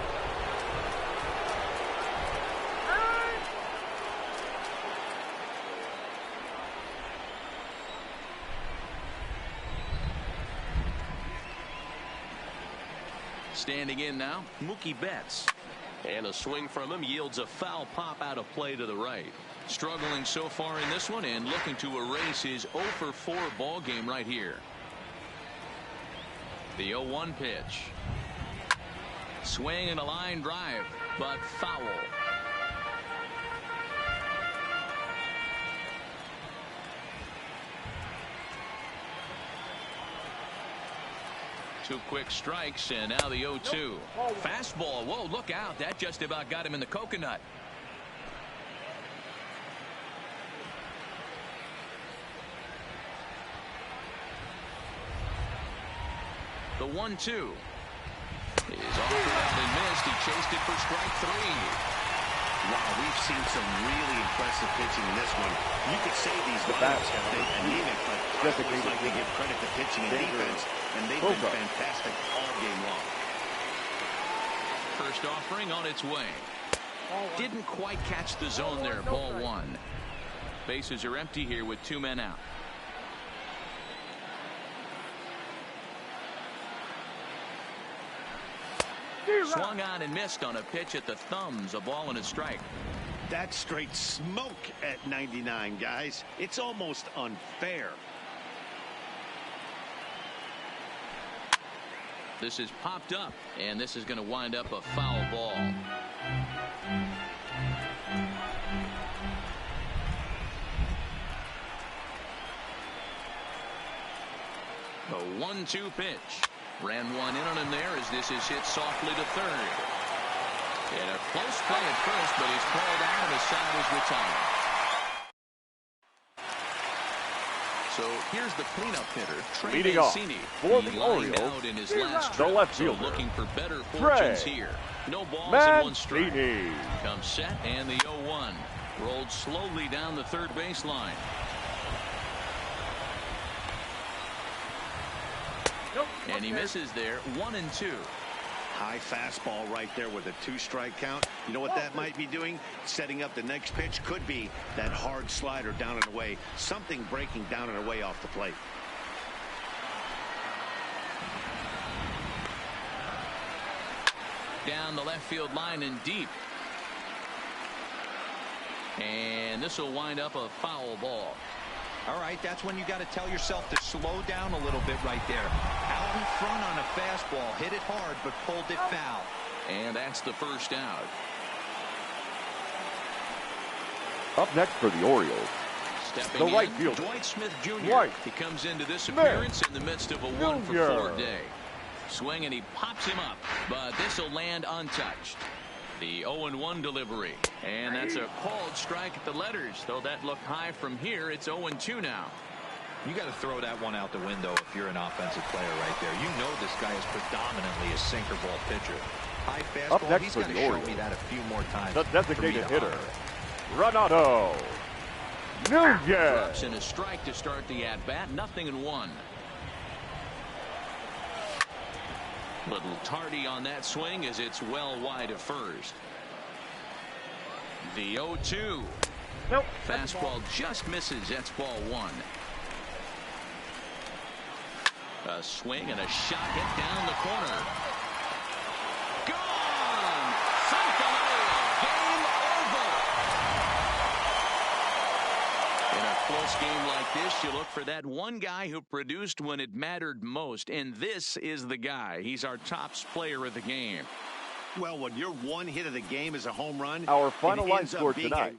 Standing in now, Mookie Betts. And a swing from him yields a foul pop out of play to the right. Struggling so far in this one and looking to erase his 0 for 4 ball game right here. The 0-1 pitch. Swing and a line drive, but foul. Two quick strikes, and now the 0-2. Fastball. Whoa, look out. That just about got him in the coconut. The 1-2 is off the ground and missed. He chased it for strike 3. Wow, we've seen some really impressive pitching in this one. You could say these lineups have been anemic, but I always like to give credit to pitching and defense, and they've been fantastic all game long. First offering on its way. Didn't quite catch the zone there. Ball 1. Bases are empty here with 2 men out. Swung on and missed on a pitch at the thumbs. A ball and a strike. That's straight smoke at 99, guys. It's almost unfair. This is popped up, and this is going to wind up a foul ball. The 1-2 pitch. Ran one in on him there as this is hit softly to third. And a close play at first, but he's called out and the side is retired. So here's the cleanup hitter, Leading off for the Orioles, out in his last the left fielder, looking for better fortunes here. No balls and 1 strike. Comes set, and the 0-1 rolled slowly down the third baseline. And he misses there. 1-2. High fastball right there with a 2-strike count. You know what that might be doing? Setting up the next pitch. Could be that hard slider down and away. Something breaking down and away off the plate. Down the left field line and deep. And this will wind up a foul ball. All right, that's when you got to tell yourself to slow down a little bit right there. Out in front on a fastball, hit it hard, but pulled it foul. And that's the first out. Up next for the Orioles, Stepping the right in, fielder, Dwight Smith Jr. White. He comes into this Smith appearance in the midst of a 1 for 4 Jr. day. Swing and he pops him up, but this will land untouched. The 0-1 delivery, and that's a called strike at the letters. Though that looked high from here, it's 0-2 now. You got to throw that one out the window if you're an offensive player right there. You know this guy is predominantly a sinker ball pitcher. High fastball, up next he's for got to the show Orioles, me that a few more times. the designated hitter, honor. Renato Nunez. Drops in a strike to start the at-bat. 0-1. Little tardy on that swing as it's well wide of first. The 0-2. Nope. Fastball just misses. That's ball 1. A swing and a shot hit down the corner. Gone! Sunk away. Game over. In a close game like this, you look for that one guy who produced when it mattered most, and this is the guy. He's our top player of the game. Well, when your one hit of the game is a home run, Our final it line ends up score being tonight.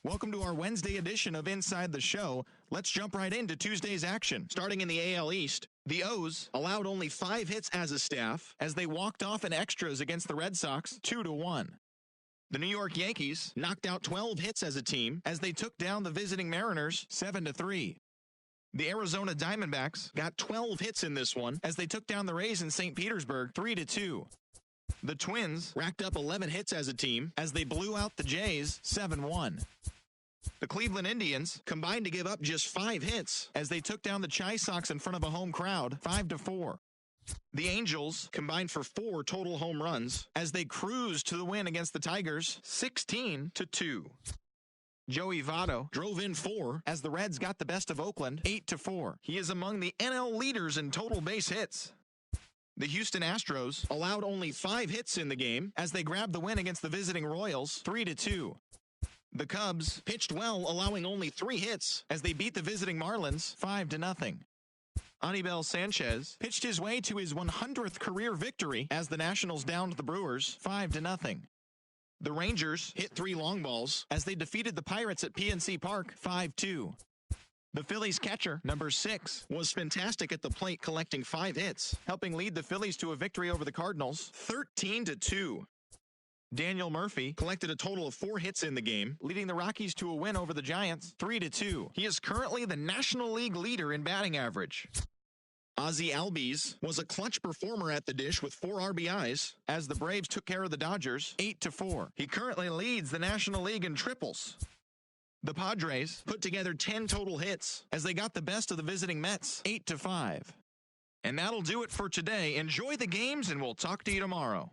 Welcome to our Wednesday edition of Inside the Show. Let's jump right into Tuesday's action. Starting in the AL East, the O's allowed only 5 hits as a staff as they walked off in extras against the Red Sox 2-1. The New York Yankees knocked out 12 hits as a team as they took down the visiting Mariners 7-3. The Arizona Diamondbacks got 12 hits in this one as they took down the Rays in St. Petersburg 3-2. The Twins racked up 11 hits as a team as they blew out the Jays 7-1. The Cleveland Indians combined to give up just 5 hits as they took down the Chi Sox in front of a home crowd 5-4. The Angels combined for 4 total home runs as they cruised to the win against the Tigers 16-2. Joey Votto drove in 4 as the Reds got the best of Oakland 8-4. He is among the NL leaders in total base hits. The Houston Astros allowed only 5 hits in the game as they grabbed the win against the visiting Royals 3-2. The Cubs pitched well, allowing only 3 hits as they beat the visiting Marlins 5-0. Anibal Sanchez pitched his way to his 100th career victory as the Nationals downed the Brewers 5-0. The Rangers hit 3 long balls as they defeated the Pirates at PNC Park 5-2. The Phillies catcher, number 6, was fantastic at the plate, collecting 5 hits, helping lead the Phillies to a victory over the Cardinals 13-2. Daniel Murphy collected a total of 4 hits in the game, leading the Rockies to a win over the Giants 3-2. He is currently the National League leader in batting average. Ozzie Albies was a clutch performer at the dish with 4 RBIs as the Braves took care of the Dodgers 8-4. He currently leads the National League in triples. The Padres put together 10 total hits as they got the best of the visiting Mets 8-5. And that'll do it for today. Enjoy the games, and we'll talk to you tomorrow.